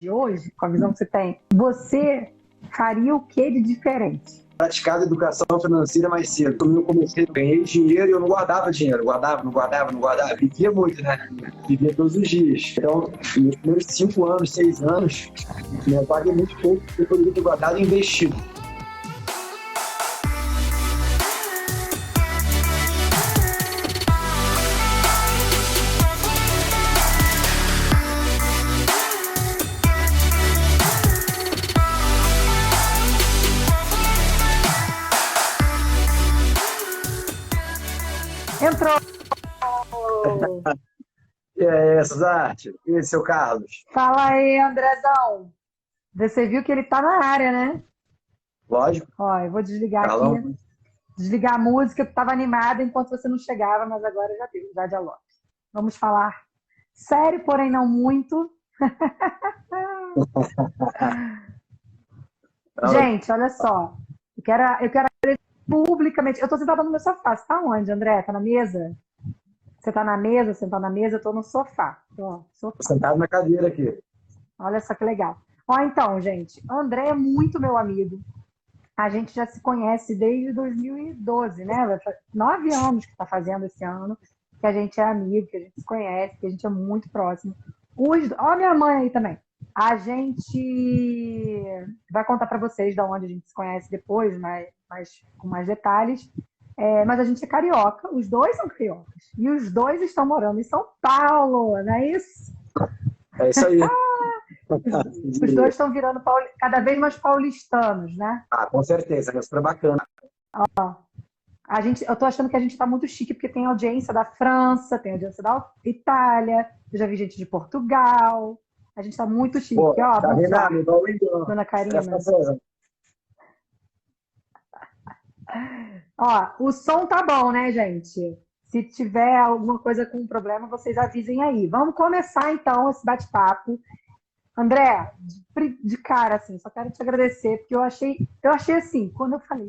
de hoje, com a visão que você tem, você faria o que de diferente? Praticado educação financeira mais cedo. Quando eu comecei, eu ganhei dinheiro e eu não guardava dinheiro. Guardava, não guardava, não guardava. Vivia muito, né? Vivia todos os dias. Então, nos primeiros 5 anos, 6 anos, eu guardei muito pouco, porque eu poderia ter guardado e investido. Entrou! E aí, Suzarte? E aí, seu Carlos? Fala aí, Andrezão. Você viu que ele tá na área, né? Lógico, Ó, eu vou desligar aqui, Carlão. desligar a música, que estava animada enquanto você não chegava, mas agora já deu, já dialoga. Vamos falar sério, porém não muito. Não, Gente, olha só. Eu quero agradecer publicamente. Eu estou sentada no meu sofá. Você está onde, André? Tá na mesa? Você está na mesa? Você está na mesa? Eu estou no sofá. Ó, tô sofá. sentado na cadeira aqui. Olha só que legal. Ó, então, gente, André é muito meu amigo. A gente já se conhece desde 2012, né? 9 anos que está fazendo esse ano, que a gente é amigo, que a gente se conhece, que a gente é muito próximo. Ó, minha mãe aí também. A gente vai contar para vocês de onde a gente se conhece depois, com mais detalhes. Mas a gente é carioca, os dois são cariocas. E os dois estão morando em São Paulo, não é isso? É isso aí. Os dois estão virando cada vez mais paulistanos, né? Ah, com certeza, é super bacana. Eu tô achando que a gente tá muito chique, porque tem audiência da França, tem audiência da Itália, eu já vi gente de Portugal. A gente tá muito chique, Pô, ó, tá vendo? bonsoir, Igual o Igor. dona Presta Karina. atenção. Ó, o som tá bom, né, gente? Se tiver alguma coisa com problema, vocês avisem aí. Vamos começar então esse bate-papo. André, de cara, assim, só quero te agradecer, porque eu achei assim, quando eu falei,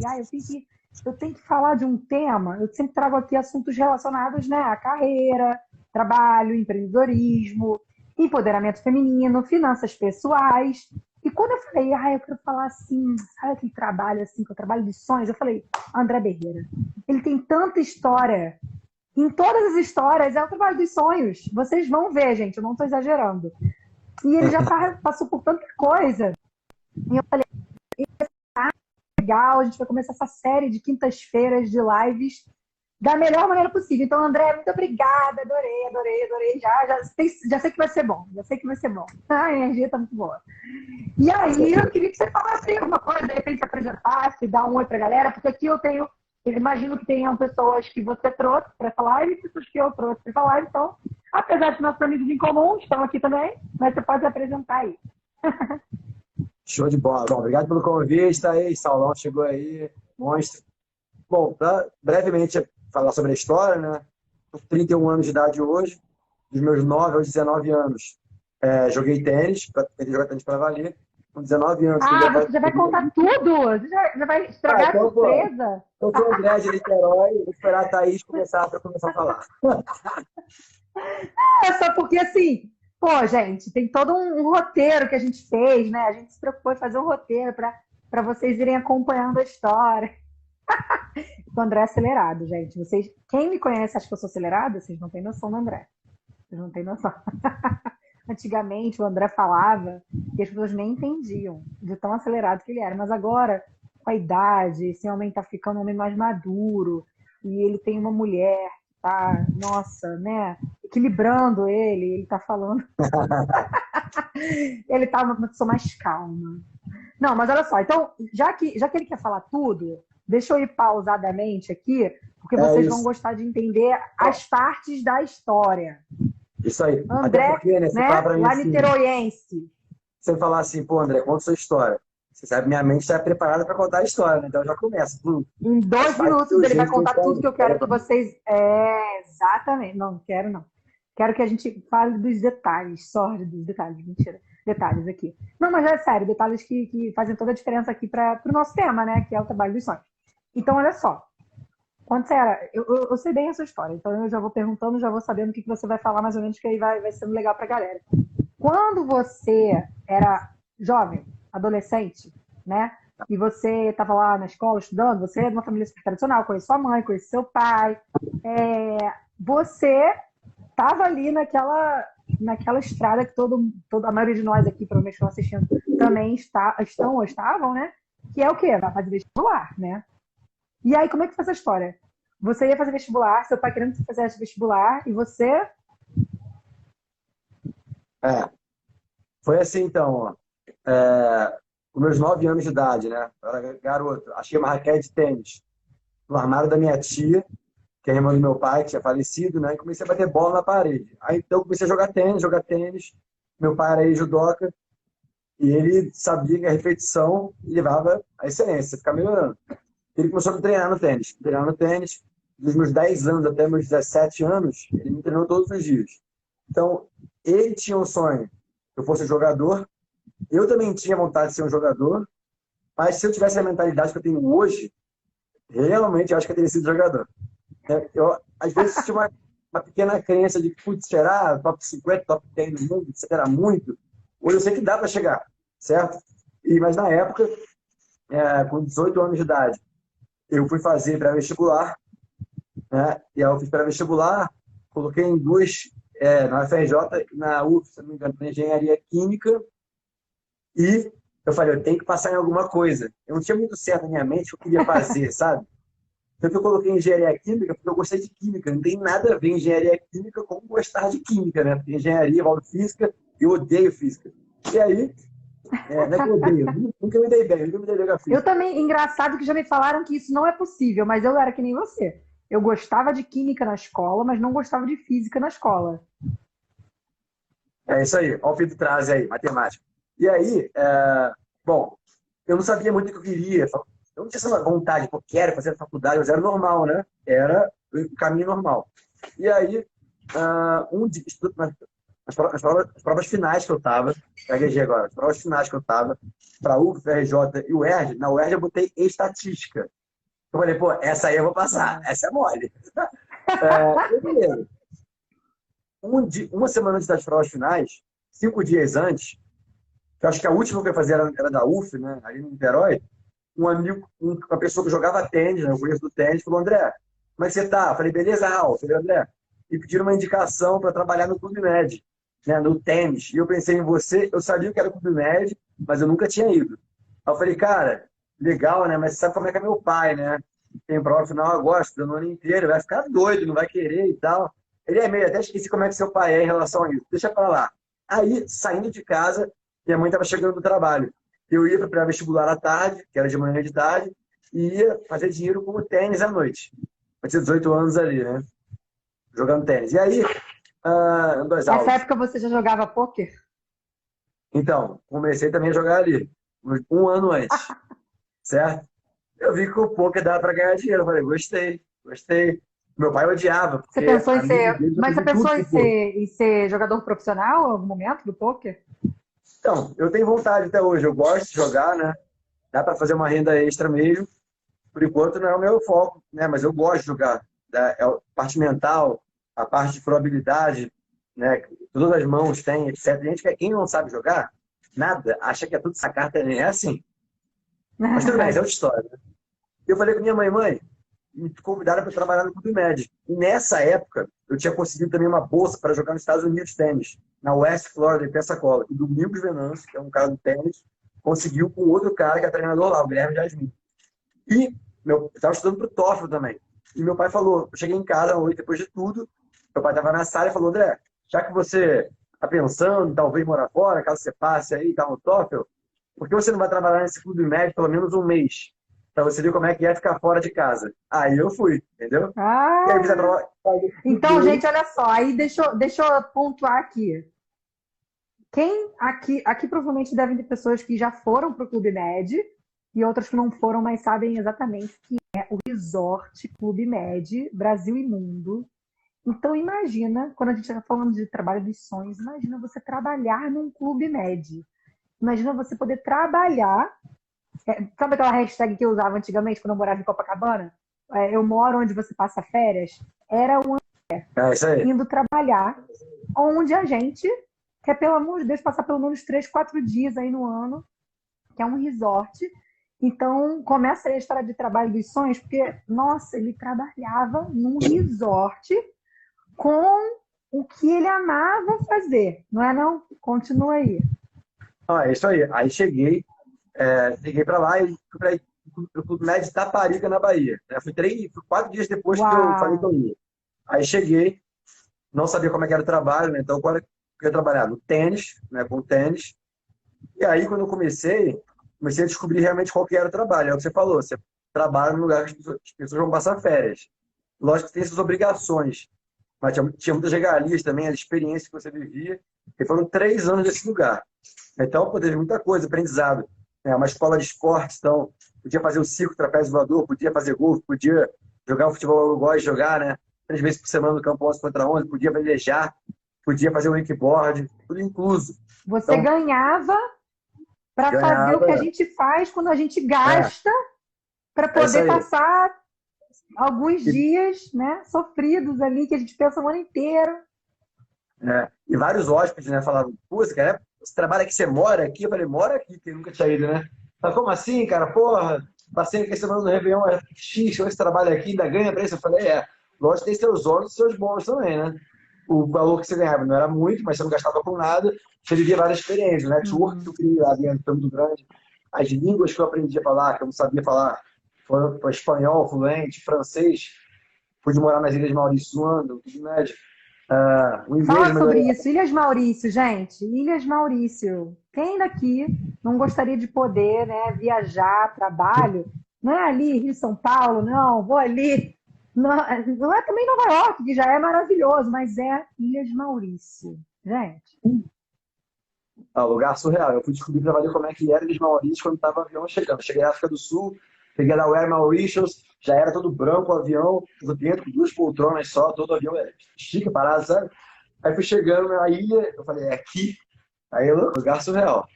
eu tenho que falar de um tema, eu sempre trago aqui assuntos relacionados, né, à carreira, trabalho, empreendedorismo, empoderamento feminino, finanças pessoais. E quando eu falei, eu quero falar assim, sabe aquele trabalho assim, que é o trabalho de sonhos, eu falei, André Berreira, ele tem tanta história. Em todas as histórias é o trabalho dos sonhos. Vocês vão ver, gente, eu não estou exagerando. E ele já passou por tanta coisa. E eu falei, legal, a gente vai começar essa série de quintas-feiras de lives da melhor maneira possível. Então, André, muito obrigada, adorei, adorei, adorei. Já sei que vai ser bom, já sei que vai ser bom. A energia está muito boa. E aí, eu queria que você falasse alguma coisa, de repente se apresentasse, dar um oi pra galera, porque aqui eu imagino que tenham pessoas que você trouxe para essa live e pessoas que eu trouxe para essa live. Então, apesar de nossos amigos em comum, estão aqui também, mas você pode se apresentar aí. Show de bola. Bom, obrigado pelo convite. Tá aí, Saulão chegou aí, monstro. Bom, para brevemente falar sobre a história, né? Tô com 31 anos de idade hoje, dos meus 9 aos 19 anos, joguei tênis, tentei jogar tênis para valer. Com 19 anos, fui Ah, levar. você já vai contar tudo? Você já vai estragar a Então, pô, surpresa? eu sou o André de Niterói, vou esperar a Thaís começar para começar a falar. É só porque assim, pô, gente, tem todo um roteiro que a gente fez, né? A gente se preocupou em fazer um roteiro para vocês irem acompanhando a história. O André é acelerado, gente. Quem me conhece acha que eu sou acelerada? Vocês não têm noção do André. Vocês não têm noção. Antigamente o André falava e as pessoas nem entendiam de tão acelerado que ele era. Mas agora, com a idade, esse homem tá ficando um homem mais maduro e ele tem uma mulher que tá, nossa, né, equilibrando ele tá falando, ele tá uma pessoa mais calma. Não, mas olha só, então, já que ele quer falar tudo, deixa eu ir pausadamente aqui, porque É vocês vão isso. gostar de entender as partes da história. Isso aí. Até André, porque, né, você fala né, para mim lá assim, niteroiense. você falar assim, pô, André, conta sua história. Você sabe, minha mente está preparada para contar a história, né? Então já começa. Em Faz dois parte do minutos seu ele vai jeito que a gente contar tudo faz. que eu quero que vocês. Exatamente. Não, quero não. Quero que a gente fale dos detalhes, sórdidos detalhes, mentira. Detalhes aqui. Não, mas é sério, detalhes que fazem toda a diferença aqui para o nosso tema, né? Que é o trabalho dos sonhos. Então, olha só. Quando você era. Eu sei bem a sua história, então eu já vou perguntando, já vou sabendo o que você vai falar mais ou menos, que aí vai sendo legal para a galera. Quando você era jovem, adolescente, né? E você estava lá na escola estudando, você é de uma família super tradicional, conhece sua mãe, conhece seu pai. Você estava ali naquela estrada que a maioria de nós aqui, provavelmente estão assistindo, também estão ou estavam, né? Que é o quê? Vai fazer vestibular, né? E aí, como é que foi essa história? Você ia fazer vestibular, seu pai querendo que você fizesse vestibular, e você... É, foi assim então, ó. Com meus 9 anos de idade, né? Eu era garoto. Achei uma raquete de tênis no armário da minha tia, que é a irmã do meu pai, que tinha falecido, né? E comecei a bater bola na parede. Aí então eu comecei a jogar tênis. Meu pai era judoca e ele sabia que a repetição levava à excelência, ficar melhorando. Ele começou a me treinar no tênis. Dos meus 10 anos até meus 17 anos, ele me treinou todos os dias. Então, ele tinha um sonho que eu fosse jogador, eu também tinha vontade de ser um jogador, mas se eu tivesse a mentalidade que eu tenho hoje, realmente eu acho que eu teria sido jogador. Eu, às vezes, tinha uma pequena crença de que, putz, será top 50, top 10 do mundo, será muito. Hoje eu sei que dá para chegar, certo? Mas na época, com 18 anos de idade, eu fui fazer pré-vestibular, né? E aí eu fiz pré-vestibular, coloquei em duas, na UFRJ e na UF, se não me engano, na engenharia química, e eu falei, eu tenho que passar em alguma coisa. Eu não tinha muito certo na minha mente o que eu queria fazer, sabe? Tanto que eu coloquei engenharia química porque eu gostei de química. Não tem nada a ver engenharia química com gostar de química, né? Porque engenharia envolve física e eu odeio física. E aí, não é que eu odeio, nunca me dei bem, nunca me dei bem com a Eu física. também, engraçado que já me falaram que isso não é possível, mas eu era que nem você. Eu gostava de química na escola, mas não gostava de física na escola. É isso aí, ó o Pedro traz aí, matemática. E aí, bom, eu não sabia muito o que eu queria. Eu não tinha essa vontade, pô, quero fazer faculdade, mas era normal, né? Era o caminho normal. E aí, um dia, as provas finais que eu estava, gaguejei agora, as provas finais que eu estava, para a UF, FRJ e o UERJ, na UERJ eu botei estatística. Eu falei, pô, essa aí eu vou passar, essa é mole. Beleza. Uma semana antes das provas finais, 5 dias antes, que eu acho que a última que eu ia fazer era da UF, né, ali no Niterói, um amigo, uma pessoa que jogava tênis, né, eu conheço do tênis, falou, André, como é que você tá? Eu falei, beleza, Raul. Eu falei, André, e pediram uma indicação para trabalhar no Clube Med, né, no tênis. E eu pensei em você, eu sabia que era o Clube Med, mas eu nunca tinha ido. Aí eu falei, cara, legal, né, mas você sabe como é que é meu pai, né? Tem prova final agora, estudando o ano inteiro, vai ficar doido, não vai querer e tal. Ele é meio, até esqueci como é que seu pai é em relação a isso. Deixa pra lá. Aí, saindo de casa, minha mãe estava chegando do trabalho. Eu ia para vestibular à tarde, que era de manhã e de tarde, e ia fazer dinheiro com o tênis à noite. Eu tinha 18 anos ali, né? Jogando tênis. E aí, duas Nessa aulas. época você já jogava pôquer? Então, comecei também a jogar ali, um ano antes, certo? Eu vi que o poker dava para ganhar dinheiro. Eu falei, gostei, gostei. Meu pai odiava, Você porque pensou em amigos ser. dele já Mas você faziam tudo pensou com o poker. em ser jogador profissional em algum momento do pôquer? Então, eu tenho vontade até hoje. Eu gosto de jogar, né? Dá para fazer uma renda extra mesmo. Por enquanto não é o meu foco, né? Mas eu gosto de jogar. Né? A parte mental, a parte de probabilidade, né? Que todas as mãos têm, etc. Gente, quem não sabe jogar, nada, acha que é tudo essa carta nem é assim. Mas tudo bem, isso é outra história. Né? Eu falei com minha mãe, me convidaram para trabalhar no Clube Med. E nessa época, eu tinha conseguido também uma bolsa para jogar nos Estados Unidos tênis, na West Florida, em Pensacola. E o Domingos Venâncio, que é um cara do tênis, conseguiu com outro cara que é treinador lá, o Guilherme Jasmin. E eu estava estudando para o TOEFL também. E meu pai falou, eu cheguei em casa hoje, depois de tudo, meu pai estava na sala e falou, André, já que você está pensando em talvez morar fora, caso você passe aí e tal no TOEFL, por que você não vai trabalhar nesse clube médio pelo menos um mês? Para você ver como é que é ficar fora de casa. Aí eu fui, entendeu? E aí fiz a Ah, prova, então, estudei. gente, olha só. Aí deixa eu pontuar aqui. Quem aqui provavelmente devem ter pessoas que já foram para o Clube Med e outras que não foram, mas sabem exatamente o que é o Resort Clube Med, Brasil e Mundo. Então, imagina, quando a gente está falando de trabalho dos sonhos, imagina você trabalhar num Clube Med. Imagina você poder trabalhar. Sabe aquela hashtag que eu usava antigamente quando eu morava em Copacabana? Eu moro onde você passa férias. Era É isso aí. indo trabalhar onde a gente que é, pelo amor de Deus, passar pelo menos 3, 4 dias aí no ano, que é um resort. Então, começa a história de trabalho dos sonhos, porque, nossa, ele trabalhava num resort com o que ele amava fazer, não é não? Continua aí. Ah, é isso aí. Aí cheguei para lá e fui para o Clube Med de Taparica, na Bahia. Fui 4 dias depois que eu falei que Uau! eu ia. Aí cheguei, não sabia como é que era o trabalho, né? Então, qual era que eu ia trabalhar? No tênis, né? Com tênis. E aí, quando eu comecei a descobrir realmente qual que era o trabalho. É o que você falou, você trabalha num lugar que as pessoas vão passar férias. Lógico que tem suas obrigações, mas tinha muitas regalias também, a experiência que você vivia. E foram 3 anos nesse lugar. Então, pô, teve muita coisa, aprendizado. É uma escola de esportes, então, podia fazer o circo, trapézio voador, podia fazer golfe, podia jogar o futebol eu gosto de jogar, né? 3 vezes por semana no campo 11 contra 11, podia velejar, podia fazer o wakeboard, tudo incluso. Você Então, ganhava para fazer o que a ganhava. gente faz quando a gente É, gasta para é isso poder aí. passar alguns E, dias, né, sofridos ali, que a gente pensa o ano inteiro. e vários hóspedes, né, falavam, pô, você, cara, você trabalha aqui, você mora aqui? Eu falei, mora aqui, que nunca tinha ido, né? Mas como assim, cara? Porra, passei aqui semana no Réveillon, é X, você trabalha aqui, ainda ganha pra isso? Eu falei, lógico que tem seus ônus e seus bônus também, né? O valor que você ganhava não era muito, mas você não gastava com nada, você vivia várias experiências, o network que Uhum. eu criei lá dentro foi muito grande, as línguas que eu aprendi a falar, que eu não sabia falar, foi espanhol, fluente, francês, pude morar nas Ilhas Maurício um ano, tudo médio. O inglês Fala eu sobre melhorei. isso. Ilhas Maurício, gente. Ilhas Maurício. Quem daqui não gostaria de poder, né, viajar, trabalho? Não é ali Rio São Paulo, não. Vou ali. Não, não é também Nova York, que já é maravilhoso, mas é Ilhas Maurício. Gente, Lugar surreal. Eu fui descobrir para valer como é que era Ilhas Maurícios quando estava o avião chegando. Cheguei na África do Sul, peguei lá o Air Mauritius, já era todo branco o avião, tudo dentro, com 2 poltronas só, todo o avião estica, parado, sabe? Aí fui chegando na ilha, eu falei, é aqui? Aí, lugar surreal.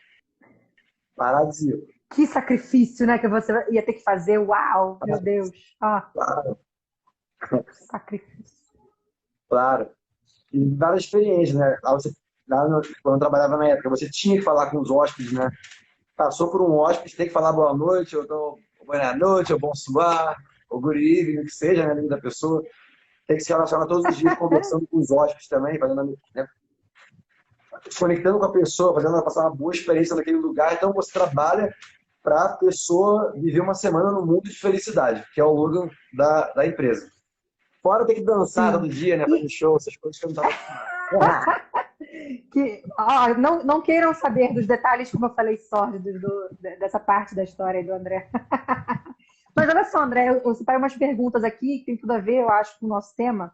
Paradisíaco. que sacrifício, né, que você ia ter que fazer. Uau, meu Deus. Ah, Claro, sacrifício. claro. E várias experiências, né? Quando eu trabalhava na época, você tinha que falar com os hóspedes, né? Passou por um hóspede, tem que falar boa noite, ou boa noite, ou bonsoir, ou good evening, o que seja, né, a língua da pessoa. Tem que se relacionar todos os dias conversando com os hóspedes também, fazendo, né, se conectando com a pessoa, fazendo ela passar uma boa experiência naquele lugar. Então você trabalha para a pessoa viver uma semana no mundo de felicidade, que é o slogan da empresa. Fora ter que dançar todo Sim. dia, né, fazer E show, essas coisas que eu não estava acostumado. não queiram saber dos detalhes, como eu falei, sórdidos dessa parte da história aí do André. Mas olha só, André, eu separei umas perguntas aqui que tem tudo a ver, eu acho, com o nosso tema.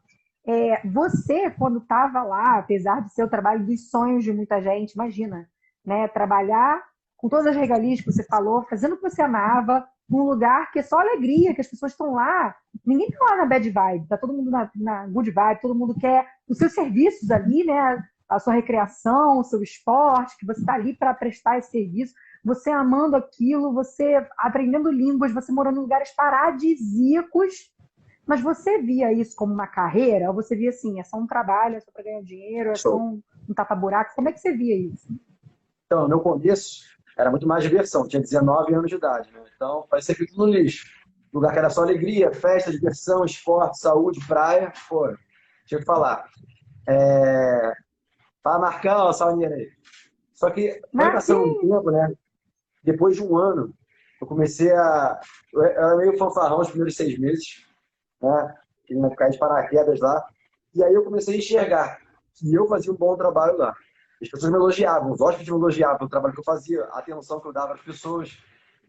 Você, quando estava lá, apesar de ser o trabalho dos sonhos de muita gente, imagina, né? Trabalhar com todas as regalias que você falou, fazendo o que você amava, num lugar que é só alegria, que as pessoas estão lá. Ninguém está lá na bad vibe, tá todo mundo na good vibe, todo mundo quer os seus serviços ali, né? A sua recreação, o seu esporte, que você está ali para prestar esse serviço, você amando aquilo, você aprendendo línguas, você morando em lugares paradisíacos, mas você via isso como uma carreira? Ou você via assim, é só um trabalho, é só para ganhar dinheiro, é só Show. um tapa-buraco? Como é que você via isso? Então, no meu começo, era muito mais diversão. Tinha 19 anos de idade, né? Então, parecia feito no lixo. Lugar que era só alegria, festa, diversão, esporte, saúde, praia. Pô, tinha que falar. Fala, Marcão, Saulinha aí. Só que foi passando um Marquinhos! tempo, né? Depois de um ano, eu comecei a. Eu era meio fanfarrão os primeiros 6 meses, né? Queria ficar de paraquedas lá. E aí eu comecei a enxergar que eu fazia um bom trabalho lá. As pessoas me elogiavam, os hóspedes me elogiavam pelo trabalho que eu fazia, a atenção que eu dava às pessoas,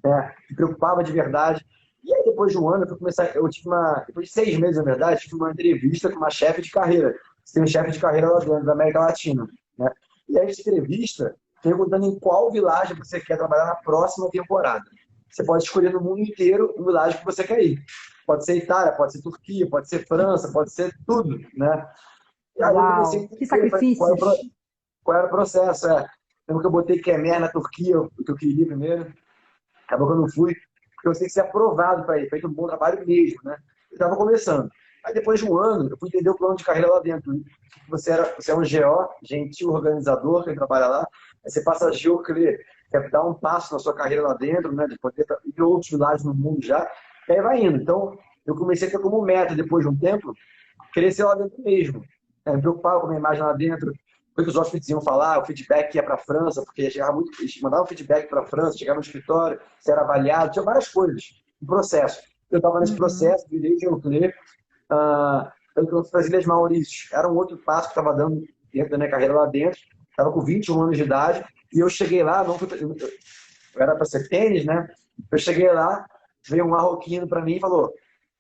né? Me preocupava de verdade. E aí, depois de um ano, depois de 6 meses, na verdade, tive uma entrevista com uma chefe de carreira. Você tem um chefe de carreira lá dentro, da América Latina, né? E aí, essa entrevista, perguntando em qual vilagem você quer trabalhar na próxima temporada. Você pode escolher no mundo inteiro o vilagem que você quer ir. Pode ser Itália, pode ser Turquia, pode ser França, pode ser tudo, né? E aí eu comecei a Uau, que entender sacrifícios! qual era o processo. Lembro que eu botei Quemer na Turquia, o que eu queria primeiro. Acabou que eu não fui, porque eu tinha que ser aprovado para ir, feito um bom trabalho mesmo, né? Eu estava começando. Aí depois de um ano, eu fui entender o plano de carreira lá dentro. Você é um GO, gentil organizador, quem trabalha lá. Aí você passa a GeoClear, que é dar um passo na sua carreira lá dentro, né? De poder ir para outros lugares no mundo já. E aí vai indo. Então, eu comecei a ter como meta, depois de um tempo, crescer lá dentro mesmo. Me preocupava com a minha imagem lá dentro. O que os hóspedes iam falar, o feedback ia para a França, porque chegava muito, eles mandavam feedback para a França, chegava no escritório, você era avaliado, tinha várias coisas, um processo. Eu estava nesse processo, virei GeoClear, eu trouxe para as Ilhas Maurícias. Era um outro passo que estava dando dentro da minha carreira lá dentro. Estava com 21 anos de idade e eu cheguei lá, eu era para ser tênis, né? Eu cheguei lá, veio um marroquino para mim e falou: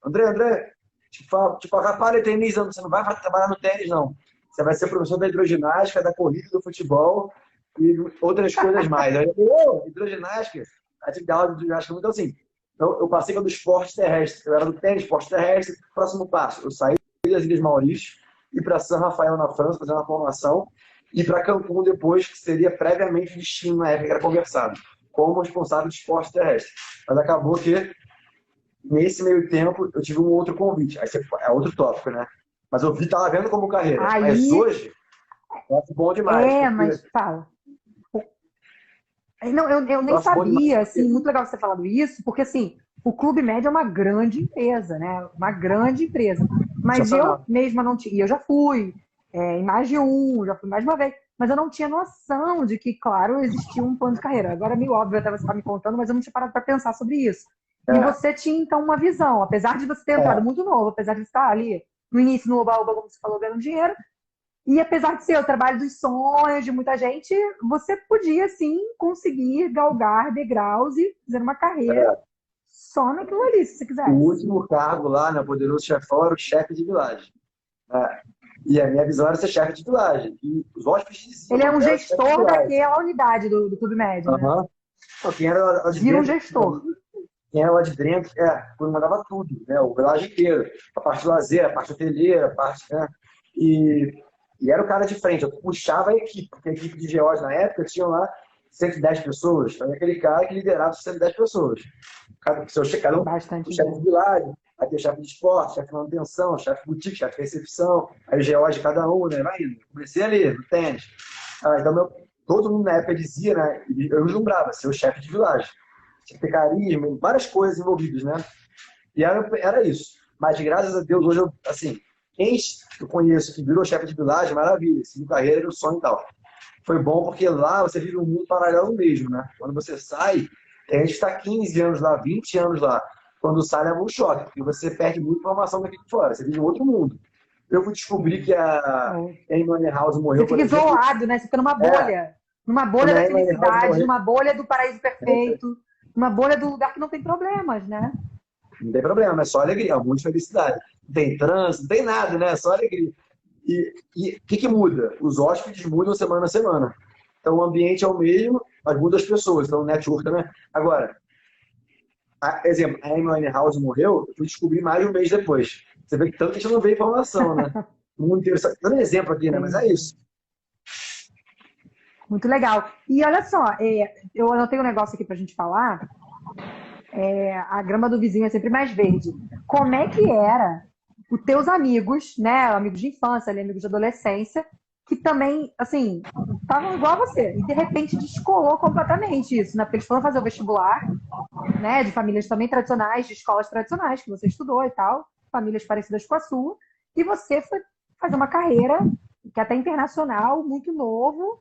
André, tipo, rapaz, tênis, você não vai trabalhar no tênis, não. Você vai ser professor da hidroginástica, da corrida, do futebol e outras coisas mais. Aí eu falei, hidroginástica? Aí tive que dar aula de hidroginástica. Então, assim, eu passei pelo esporte terrestre. Eu era do tênis, esporte terrestre. Próximo passo, eu saí das Ilhas Maurícias e para San Rafael, na França, fazer uma formação. E para Cancún depois, que seria previamente destino na época que era conversado, como responsável de esporte terrestre. Mas acabou que, nesse meio tempo, eu tive um outro convite. Aí é outro tópico, né? Mas eu estava vendo como carreira. Aí, mas hoje, eu acho bom demais. mas fala. Não, eu nem sabia, assim, muito legal você ter falado isso, porque, assim, o Clube Med é uma grande empresa, né? Uma grande empresa. Mas eu mesma não tinha, e eu já fui em mais de um, já fui mais de uma vez, mas eu não tinha noção de que, claro, existia um plano de carreira. Agora é meio óbvio até você estar me contando, mas eu não tinha parado para pensar sobre isso. E você tinha, então, uma visão, apesar de você ter entrado muito novo, apesar de você estar ali no início, no oba-oba, como você falou, ganhando dinheiro, e apesar de ser o trabalho dos sonhos de muita gente, você podia, sim, conseguir galgar degraus e fazer uma carreira só naquilo ali, se você quisesse. O último cargo lá, né, Poderoso Chefão, era o chefe de vilagem. E a minha visão era ser chefe de vilagem. E os hóspedes diziam... Ele é um gestor daquela unidade do Clube Med, né? Então, quem era lá de Vira um dentro, gestor. quem era lá de dentro, mandava tudo, né? O vilagem inteiro. A parte do lazer, a parte hoteleira, a parte... Né? E era o cara de frente, eu puxava a equipe, porque a equipe de geólogos na época tinha lá 110 pessoas, então aquele cara que liderava 110 pessoas. Cada um, Bastante. O chefe de vilagem, aí tem o chefe de esporte, chefe de manutenção, chefe de boutique, chefe de recepção, aí o geólogos de cada um, né? Vai indo. Comecei ali, no tênis. Então, todo mundo na época dizia, né? Eu vislumbrava ser o chefe de vilagem. Tinha que ter carisma, várias coisas envolvidas, né? E era isso. Mas, graças a Deus, hoje eu, assim, quem eu conheço que virou chefe de vilagem, maravilha, seguiu carreira, o sonho e tal. Foi bom porque lá você vive um mundo paralelo mesmo, né? Quando você sai, a gente está 15 anos lá, 20 anos lá. Quando sai, leva um choque, porque você perde muita informação daqui de fora, você vive um outro mundo. Eu fui descobrir que a Amy House morreu. Você fica isolado, né? Você fica numa bolha. Numa bolha da felicidade, numa bolha do paraíso perfeito, numa bolha do lugar que não tem problemas, né? Não tem problema, é só alegria, muita felicidade. Não tem trânsito, não tem nada, né? É só alegria. E o que muda? Os hóspedes mudam semana a semana. Então o ambiente é o mesmo, mas muda as pessoas. Então o network também. Agora, exemplo, a Amy House morreu, eu fui descobrir mais de um mês depois. Você vê que tanto a gente não vê informação, né? Muito interessante. Dando um exemplo aqui, né? Mas é isso. Muito legal. E olha só, eu anotei um negócio aqui pra gente falar. A grama do vizinho é sempre mais verde. Como é que era os teus amigos, né? Amigos de infância, amigos de adolescência, que também, assim, estavam igual a você. E de repente descolou completamente isso, né? Porque eles foram fazer o vestibular, né? De famílias também tradicionais, de escolas tradicionais que você estudou e tal, famílias parecidas com a sua. E você foi fazer uma carreira que é até internacional, muito novo,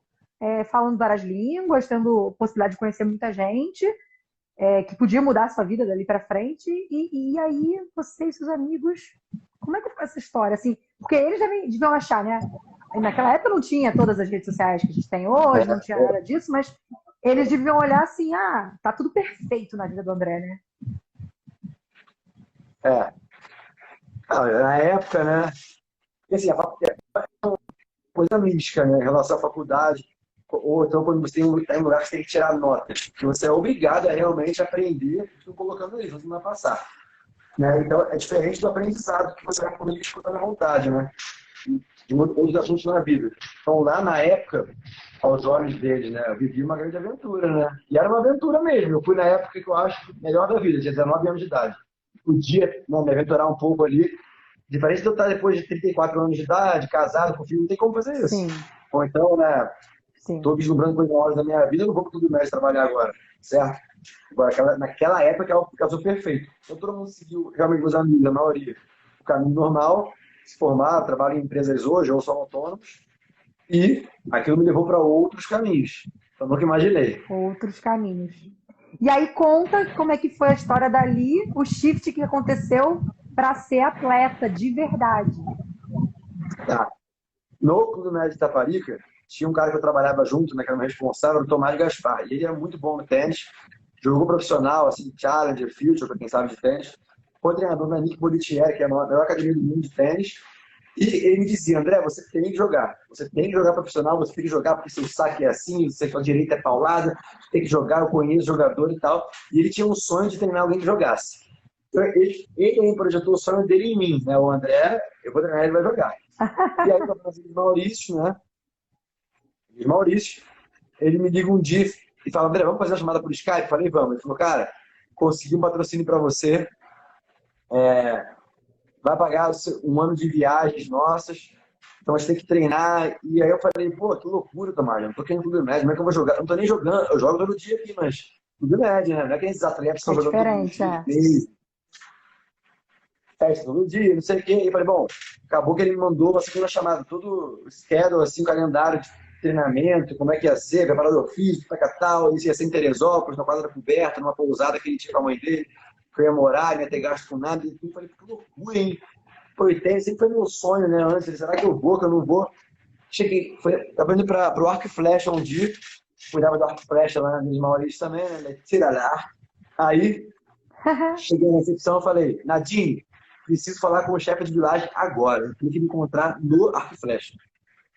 falando várias línguas, tendo possibilidade de conhecer muita gente. Que podia mudar a sua vida dali para frente, e aí você e seus amigos, como é que foi essa história? Assim, porque eles deviam achar, né? Naquela época não tinha todas as redes sociais que a gente tem hoje, não tinha nada disso, mas eles deviam olhar assim, tá tudo perfeito na vida do André, né? Na época, né? Assim, a faculdade é uma coisa mística, né? Em relação à faculdade. Ou então, quando você tem um lugar que você tem que tirar notas, que você é obrigado a realmente aprender, colocando ali, você não vai passar. Né? Então, é diferente do aprendizado que você vai poder escutar à vontade, né? De outros assuntos na vida. Então, lá na época, aos olhos deles, né? Eu vivi uma grande aventura, né? E era uma aventura mesmo. Eu fui na época que eu acho melhor da vida, tinha 19 anos de idade. Podia, né, me aventurar um pouco ali, Diferente de eu estar depois de 34 anos de idade, casado, com filho, não tem como fazer isso. Sim, Ou então, né, sim. estou vislumbrando coisas novas da minha vida, eu não vou para tudo mais trabalhar agora, certo? Agora, naquela época, ela casou perfeito. Então, todo mundo seguiu, realmente, meus amigos, a maioria, o caminho normal, se formar, trabalhar em empresas hoje, ou são autônomos, e aquilo me levou para outros caminhos. Eu nunca imaginei. Outros caminhos. E aí conta como é que foi a história dali, o shift que aconteceu para ser atleta de verdade. Tá. No Clube Médio de Itaparica, tinha um cara que eu trabalhava junto, né, que era o responsável, o Tomás Gaspar. E ele é muito bom no tênis, jogou profissional, assim, Challenger, Future, para quem sabe de tênis. Foi treinador na Nick Bolitieri, que é a maior academia do mundo de tênis. E ele me dizia, André, você tem que jogar. Você tem que jogar profissional, você tem que jogar porque seu saque é assim, sua direita é paulada, tem que jogar, eu conheço jogador e tal. E ele tinha um sonho de treinar alguém que jogasse. Então, ele projetou o sonho dele em mim, né? O André, eu vou treinar, ele vai jogar. E aí, o Maurício, né? O Maurício, ele me liga um dia e fala, André, vamos fazer uma chamada por Skype? Eu falei, vamos. Ele falou, cara, consegui um patrocínio para você, vai pagar um ano de viagens nossas, então a gente tem que treinar. E aí eu falei, pô, que loucura, Tomás, eu não tô querendo Clube Médio, como é que eu vou jogar? Eu não tô nem jogando, eu jogo todo dia aqui, mas Clube Médio, né? Não é que esses atletas É estão jogando todo diferente, dia, é. festa todo dia, não sei o quê. E eu falei, bom, acabou que ele me mandou uma segunda chamada, todo o schedule, assim, o calendário de treinamento, como é que ia ser, preparador físico, tal, isso ia ser em Teresópolis, na quadra coberta, numa pousada que ele tinha com a mãe dele, que eu ia morar, não ia ter gasto com nada. E eu falei, que loucura, hein? Pô, e tênis sempre foi meu sonho, né? Antes, será que eu vou, que eu não vou? Cheguei, tava indo para o Arco e Flecha um dia, cuidava do Arco e Flecha lá nos Maurício também, né? Tira lá. Aí, cheguei na recepção e falei, Nadine, preciso falar com o chefe de viagem agora. Eu tenho que me encontrar no Arco e Flecha.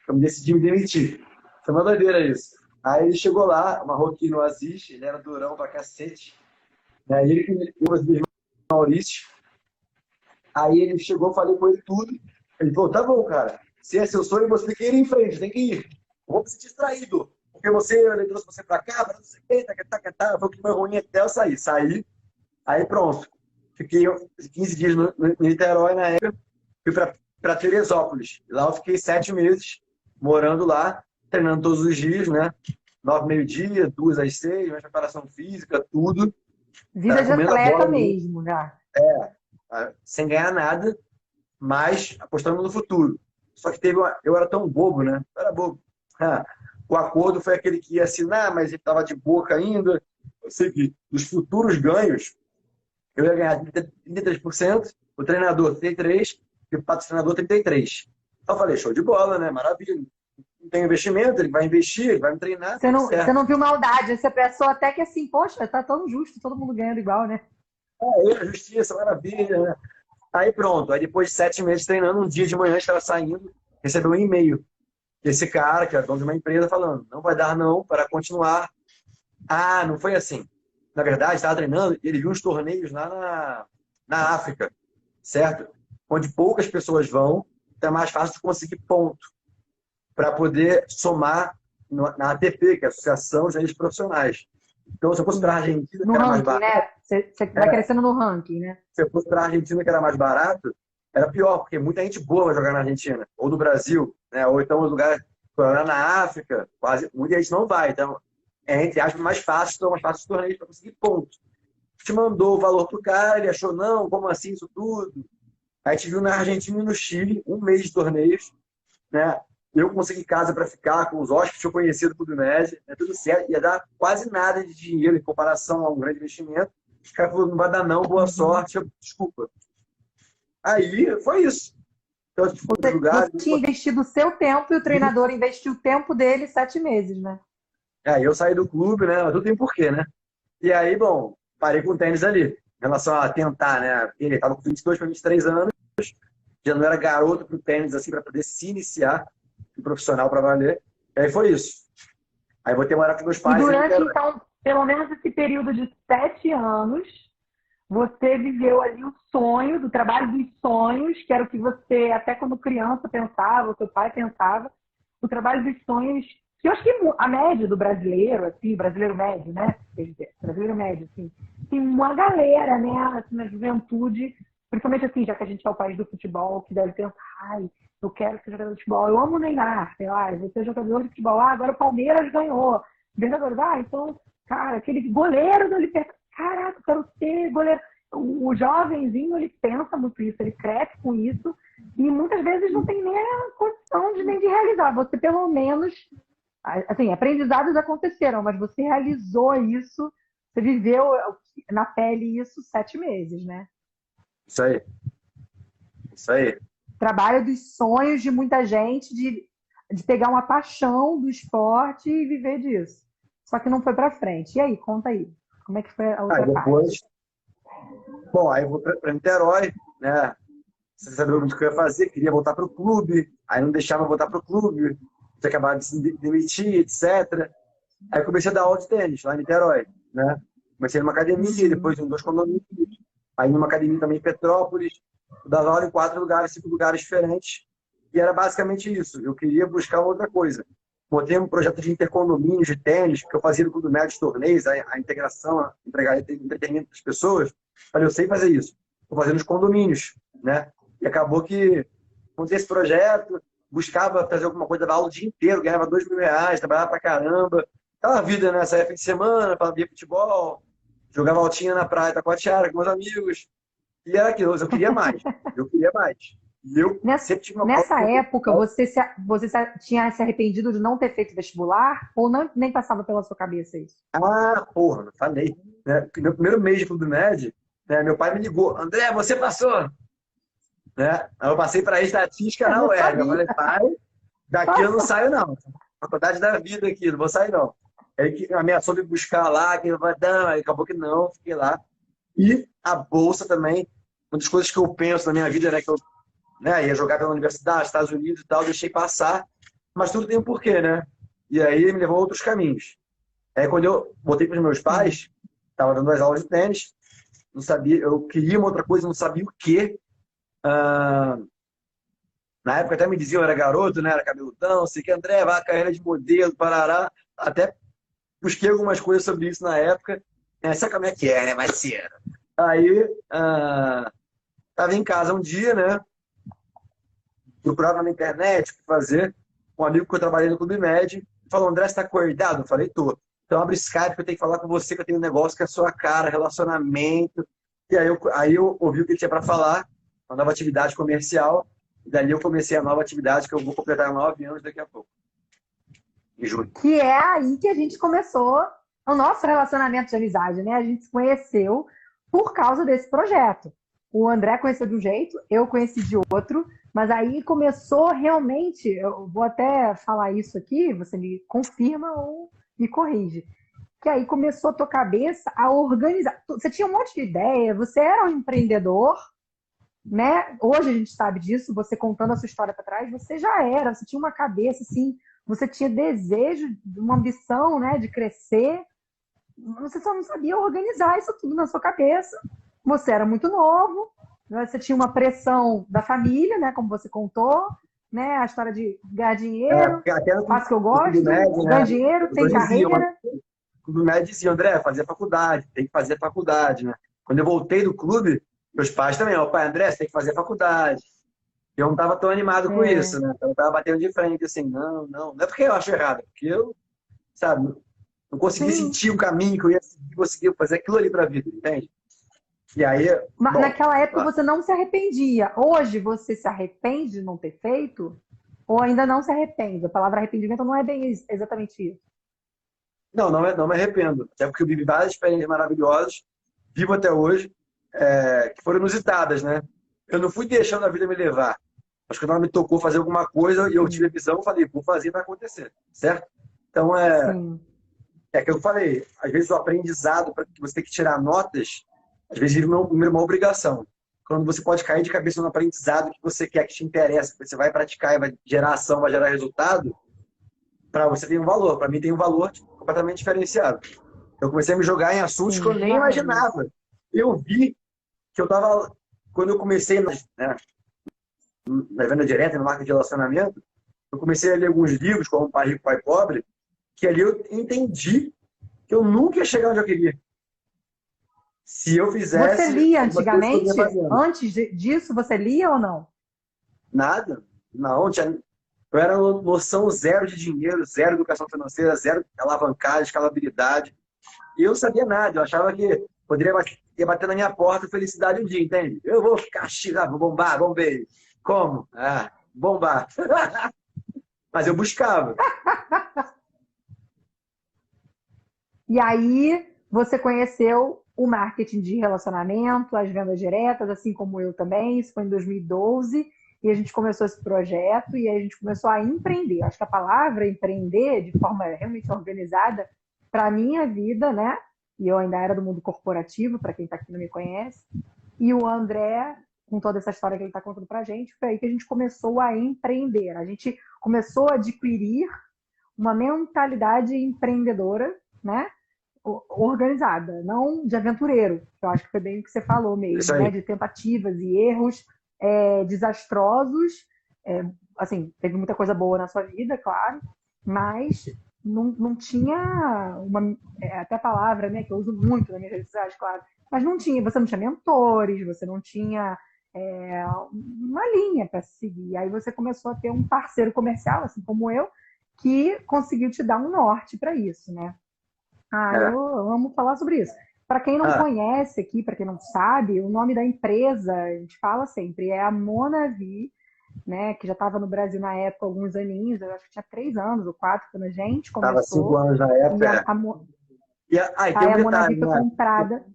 Eu me decidi me demitir. Foi uma doideira isso. Aí ele chegou lá, uma roquinha no Aziz, ele era durão pra cacete. Aí ele que me deu Maurício. Aí ele chegou, falei com ele tudo. Ele falou, tá bom, cara. Se é seu sonho, você tem que ir em frente, tem que ir. Eu vou me sentir distraído. Porque ele trouxe você pra cá, não sei o que, foi o que foi ruim até eu sair. Saí, aí pronto. Fiquei 15 dias no Niterói na época, fui para Teresópolis. Lá eu fiquei 7 meses morando lá, treinando todos os dias, né? 9 meio-dia, 2 às 6, mais preparação física, tudo. Vida de Comendo a atleta bola, mesmo, já. sem ganhar nada, mas apostando no futuro. Só que eu era tão bobo, né? Eu era bobo. O acordo foi aquele que ia assinar, mas ele estava de boca ainda. Eu sei que os futuros ganhos eu ia ganhar 33%, o treinador 33% e o patrocinador 33%. Então eu falei, show de bola, né? Maravilha. Não tem investimento, ele vai investir, ele vai me treinar, Você tudo não, você certo. não viu maldade, você pensou até que assim, poxa, tá tão justo, todo mundo ganhando igual, né? A justiça, maravilha, né? Aí pronto, aí depois de 7 meses treinando, um dia de manhã estava saindo, recebeu um e-mail desse cara, que é dono de uma empresa, falando, não vai dar não para continuar. Ah, não foi assim. Na verdade, estava treinando, ele viu uns torneios lá na África, certo? Onde poucas pessoas vão, então é mais fácil de conseguir ponto para poder somar na ATP, que é a Associação de Tênis Profissionais. Então, se eu fosse para a Argentina, No que era mais ranking, barato, né? Você vai crescendo no ranking, né? se eu fosse para a Argentina, que era mais barato, era pior, porque muita gente boa vai jogar na Argentina, ou no Brasil, né? Ou então no lugar na África, quase muita gente não vai. Então, é entre aspas mais fácil, então mais fácil os torneios para conseguir ponto. Te mandou o valor pro cara, ele achou, não, como assim isso tudo? Aí te viu na Argentina e no Chile, um mês de torneios, né? Eu consegui casa para ficar com os hóspedes que eu conhecia do Clube Médio, né? Tudo certo, ia dar quase nada de dinheiro em comparação a um grande investimento. Os caras falaram, não vai dar não, boa sorte, desculpa. Aí foi isso. Então, eu fui nos Você lugares. tinha investido o seu tempo e o treinador investiu o tempo dele 7 meses, né? Aí eu saí do clube, né? Mas tudo tem porquê, né? E aí, bom, parei com o tênis ali. Em relação a tentar, né? Ele estava com 22 para 23 anos, já não era garoto para o tênis, assim, para poder se iniciar no profissional para valer. E aí foi isso. Aí vou ter morar com meus E pais. durante, então, pelo menos esse período de 7 anos, você viveu ali o sonho, do trabalho dos sonhos, que era o que você, até quando criança, pensava, o seu pai pensava, o trabalho dos sonhos, que eu acho que a média do brasileiro, assim, brasileiro médio, né? Brasileiro médio, assim, tem uma galera, né, assim, na juventude, Principalmente assim, já que a gente é o país do futebol, que deve pensar, ai, eu quero ser jogador de futebol, eu amo o Neymar, sei lá, eu vou ser jogador de futebol, agora o Palmeiras ganhou. Libertadores, então, cara, aquele goleiro do Libertadores, caraca, eu quero ser goleiro. O jovenzinho, ele pensa muito isso, ele cresce com isso, e muitas vezes não tem nem a condição nem de realizar. Você, pelo menos, assim, aprendizados aconteceram, mas você realizou isso, você viveu na pele isso 7 meses, né? Isso aí. Isso aí. Trabalho dos sonhos de muita gente de pegar uma paixão do esporte e viver disso. Só que não foi para frente. E aí, conta aí. Como é que foi a outra depois, parte? bom, aí eu vou para Niterói, né? Sem saber muito o que eu ia fazer, queria voltar para o clube, aí não deixava eu voltar para o clube, tinha acabado de se demitir, etc. Aí eu comecei a dar aula de tênis lá em Niterói, né? Comecei numa academia, depois em 2 condomínios, aí numa academia também em Petrópolis, eu dava aula em 4 lugares, 5 lugares diferentes, e era basicamente isso. Eu queria buscar outra coisa. Montei um projeto de intercondomínios de tênis, que eu fazia no Clube Médio de torneios, a integração, a entretenimento das pessoas. Falei, eu sei fazer isso. Vou fazer nos condomínios, né? E acabou que montei esse projeto, buscava fazer alguma coisa, dava aula o dia inteiro, ganhava R$ 2.000, trabalhava pra caramba. Aquela vida, né? Saía fim de semana, via futebol, jogava altinha na praia, Taquatiara, com meus amigos. E era aquilo, eu queria mais. Eu queria mais. E eu sempre tive uma Nessa falta época, você tinha se arrependido de não ter feito vestibular? Ou não, nem passava pela sua cabeça isso? Ah, porra, não falei. Né? Meu primeiro mês de Clube Med, né, meu pai me ligou. André, você passou? Né? Aí eu passei para estatística Eu na não UERJ. Eu sabia. falei, pai, daqui eu não saio, não. Faculdade da vida aqui, não vou sair, não. Aí que ameaçou me buscar lá, que eu falei, não, aí acabou que não, fiquei lá. E a bolsa também, uma das coisas que eu penso na minha vida, né, que eu ia jogar pela universidade, Estados Unidos e tal, deixei passar, mas tudo tem um porquê, né? E aí me levou a outros caminhos. Aí quando eu voltei para os meus pais, estava dando as aulas de tênis, não sabia, eu queria uma outra coisa, não sabia o quê. Ah, na época até me diziam, eu era garoto, né? Era cabeludão, sei que André, vai a carreira de modelo, parará. Até busquei algumas coisas sobre isso na época. Sabe como é que é, né, Marcelo? Aí, tava em casa um dia, né? Procurava na internet o que fazer. Um amigo que eu trabalhei no Clube Med falou, André, você tá acordado? Eu falei, tô. Então abre o Skype que eu tenho que falar com você, que eu tenho um negócio que é a sua cara, relacionamento. E aí eu ouvi o que ele tinha para falar, uma nova atividade comercial. E dali eu comecei a nova atividade que eu vou completar 9 anos daqui a pouco, em julho. Que é aí que a gente começou o nosso relacionamento de amizade, né? A gente se conheceu por causa desse projeto. O André conheceu de um jeito, eu conheci de outro, mas aí começou realmente, eu vou até falar isso aqui, você me confirma ou me corrige, que aí começou a tua cabeça a organizar. Você tinha um monte de ideia, você era um empreendedor, né? Hoje a gente sabe disso, você contando a sua história para trás, você já era, você tinha uma cabeça assim, você tinha desejo, uma ambição, né, de crescer, você só não sabia organizar isso tudo na sua cabeça. Você era muito novo, né? Você tinha uma pressão da família, né, como você contou, né, a história de ganhar dinheiro, Até faço o que eu no Clube gosto, Med, ganho né? dinheiro, tem carreira. O Clube Med dizia, André, fazer faculdade, tem que fazer faculdade, né? Quando eu voltei do clube, meus pais também, ó, pai, André, você tem que fazer faculdade. Eu não estava tão animado com isso, né? Eu estava batendo de frente, assim, não é porque eu acho errado, é porque eu, sabe, não consegui Sim. sentir um caminho que eu ia conseguir fazer aquilo ali para a vida, entende? E aí, Mas bom, naquela época você não se arrependia. Hoje você se arrepende de não ter feito? Ou ainda não se arrepende? A palavra arrependimento não é bem exatamente isso. não me arrependo. Até porque eu vivi várias experiências maravilhosas, vivo até hoje, que foram inusitadas, né? Eu não fui deixando a vida me levar. Mas quando ela me tocou fazer alguma coisa e eu tive a visão, eu falei, vou fazer, vai acontecer, certo? Então, Sim. é que eu falei, às vezes o aprendizado, para que você tem que tirar notas, às vezes vira uma obrigação. Quando você pode cair de cabeça no aprendizado que você quer, que te interessa, que você vai praticar e vai gerar ação, vai gerar resultado, para você tem um valor. Para mim tem um valor completamente diferenciado. Eu comecei a me jogar em assuntos que eu nem imaginava. Eu vi que eu estava, quando eu comecei na venda direta, no marketing de relacionamento, eu comecei a ler alguns livros, como Pai Rico, Pai Pobre, que ali eu entendi que eu nunca ia chegar onde eu queria. Se eu Você fizesse lia alguma coisa que eu antigamente? ia fazendo. Disso, você lia ou não? Nada. Não, tinha. Eu era noção zero de dinheiro, zero educação financeira, zero alavancagem, escalabilidade. E eu não sabia nada. Eu achava que poderia ia bater na minha porta felicidade um dia, entende? Eu vou ficar vou bombar, bombei. Como? Ah, bombar. Mas eu buscava. E aí você conheceu o marketing de relacionamento, as vendas diretas, assim como eu também. Isso foi em 2012 e a gente começou esse projeto e aí a gente começou a empreender. Acho que a palavra empreender de forma realmente organizada para a minha vida, né? E eu ainda era do mundo corporativo, para quem está aqui não me conhece. E o André, com toda essa história que ele está contando para a gente, foi aí que a gente começou a empreender. A gente começou a adquirir uma mentalidade empreendedora, né? Organizada, não de aventureiro. Eu acho que foi bem o que você falou Isso mesmo, né? aí. De tentativas e erros desastrosos. Assim, teve muita coisa boa na sua vida, claro, mas não tinha até a palavra, né, que eu uso muito nas minhas redes sociais, claro, mas você não tinha mentores, você não tinha uma linha para seguir. Aí você começou a ter um parceiro comercial, assim como eu, que conseguiu te dar um norte para isso, né? É. Eu amo falar sobre isso. Para quem não Ah, conhece aqui, para quem não sabe, o nome da empresa, a gente fala sempre, é a Monavi, né? Que já estava no Brasil na época, alguns aninhos, eu acho que tinha 3 anos ou 4 quando a gente tava cinco começou. anos na E época. a, É. a, E tem aí um a Monavi detalhe, foi né? comprada.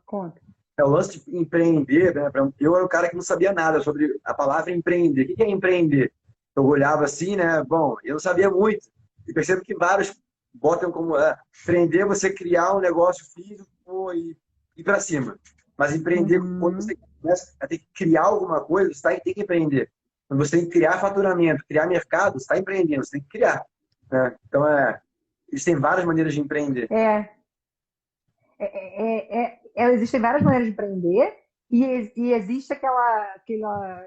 Conta. É o lance de empreender, né? Eu era o cara que não sabia nada sobre a palavra empreender. O que é empreender? Eu olhava assim, né? Bom, eu não sabia muito. E percebo que vários botam como empreender, é você criar um negócio físico e ir para cima. Mas empreender, quando Uhum. você começa a ter que criar alguma coisa, tem que empreender. Quando você tem que criar faturamento, criar mercado, você está empreendendo, você tem que criar. Né? Então, existem várias maneiras de empreender. É, existem várias maneiras de empreender e existe aquela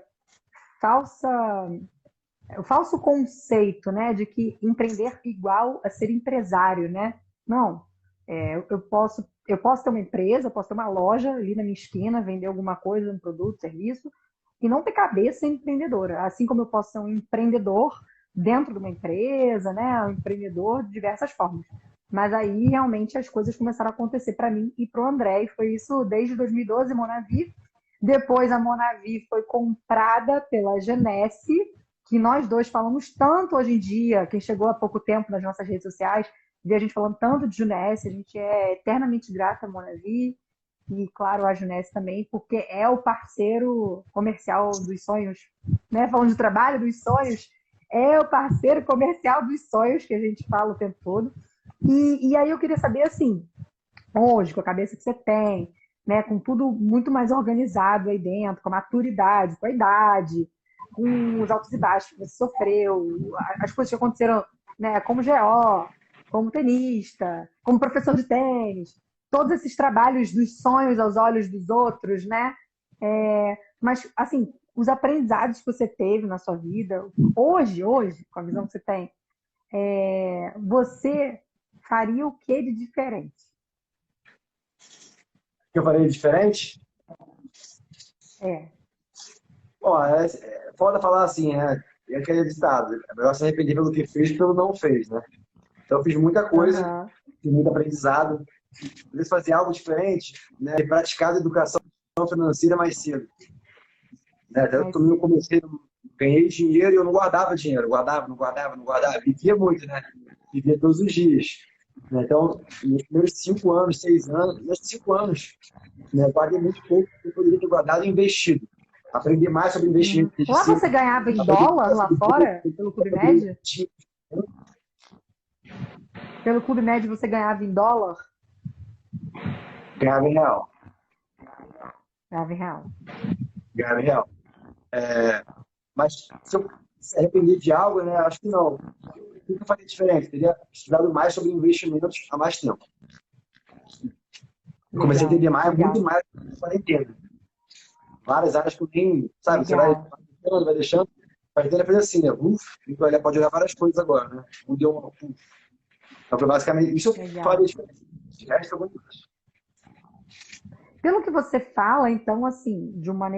falsa o falso conceito, né, de que empreender igual a ser empresário, né? Não, eu posso ter uma empresa, eu posso ter uma loja ali na minha esquina, vender alguma coisa, um produto, serviço, e não ter cabeça empreendedora. Assim como eu posso ser um empreendedor dentro de uma empresa, né, um empreendedor de diversas formas. Mas aí realmente as coisas começaram a acontecer para mim e para o André, e foi isso desde 2012, Monavi. Depois a Monavi foi comprada pela Genesse, que nós dois falamos tanto hoje em dia, quem chegou há pouco tempo nas nossas redes sociais, vê a gente falando tanto de Junesse, a gente é eternamente grata a Monavi e, claro, a Junesse também, porque é o parceiro comercial dos sonhos, né? Falando de trabalho, dos sonhos, é o parceiro comercial dos sonhos que a gente fala o tempo todo. E aí eu queria saber, assim, hoje, com a cabeça que você tem, né, com tudo muito mais organizado aí dentro, com a maturidade, com a idade, com os altos e baixos que você sofreu, as coisas que aconteceram, né, como GO, como tenista, como professor de tênis, todos esses trabalhos dos sonhos aos olhos dos outros, né? Mas, assim, os aprendizados que você teve na sua vida, hoje, com a visão que você tem, você faria o que de diferente? Que eu falei diferente? É. Ó, é foda falar assim, né? É aquele ditado, é melhor se arrepender pelo que fez que pelo não fez, né? Então eu fiz muita coisa, Aham. fiz muito aprendizado, às vezes fazer algo diferente, né? E praticar a educação financeira mais cedo. Né? Até Mais quando eu cedo. comecei, ganhei dinheiro e eu não guardava dinheiro, guardava, não guardava, vivia muito, né? Vivia todos os dias. Né? Então, nos primeiros 5 anos, 6 anos, nos 5 anos, né? Guardei muito pouco que eu poderia ter guardado e investido. Aprender mais sobre investimento desde Lá cedo, você ganhava em aprender dólar, mais lá sobre fora, pelo Clube Med? investir. Pelo Clube Med você ganhava em dólar? Ganhava em real. Ganhava em real. Ganhava em real. Mas se eu se arrepender de algo, né? Acho que não. O que eu faria diferente? Teria estudado mais sobre investimentos há mais tempo. Eu comecei a Legal, entender mais, muito legal, mais do que eu quarentena. Várias áreas que eu nem, sabe, você legal, vai deixando. Quarentena fez assim, né? Ele pode olhar várias coisas agora, né? Não deu uma. Então, foi basicamente, isso eu faria legal. diferente. De resto, eu vou. Pelo que você fala, então, assim, de uma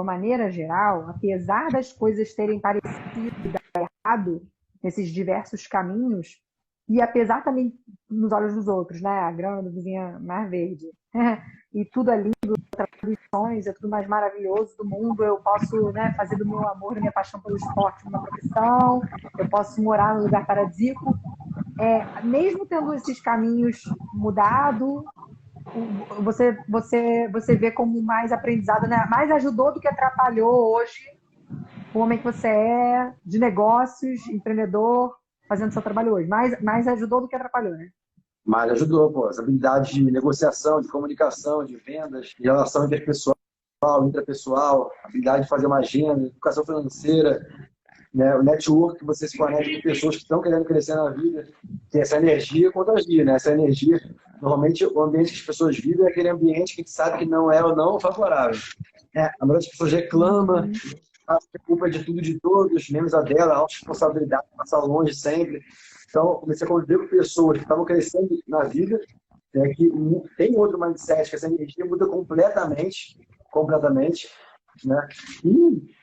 maneira geral, apesar das coisas terem parecido e dado errado nesses diversos caminhos, e apesar também nos olhos dos outros, né? A grama do vizinho é mais verde. E tudo é lindo, tradições, é tudo mais maravilhoso do mundo. Eu posso, né, fazer do meu amor, da minha paixão pelo esporte uma profissão, eu posso morar num lugar paradisíaco. Mesmo tendo esses caminhos mudado, você vê como mais aprendizado, né? Mais ajudou do que atrapalhou hoje o homem que você é, de negócios, empreendedor, fazendo seu trabalho hoje. Mais ajudou do que atrapalhou, né? Mas ajudou, pô, as habilidades de negociação, de comunicação, de vendas, de relação interpessoal, intrapessoal, habilidade de fazer uma agenda, educação financeira, né? O network, que você se conecta com pessoas que estão querendo crescer na vida, que essa energia contagia, né? Essa energia, normalmente o ambiente que as pessoas vivem é aquele ambiente que a gente sabe que não é ou não favorável. A maioria das pessoas reclama, acha que a culpa é de tudo e de todos, menos a dela, a responsabilidade, passar longe sempre. Então, comecei a conviver com pessoas que estavam crescendo na vida, né, que tem outro mindset, que essa energia muda completamente, né? E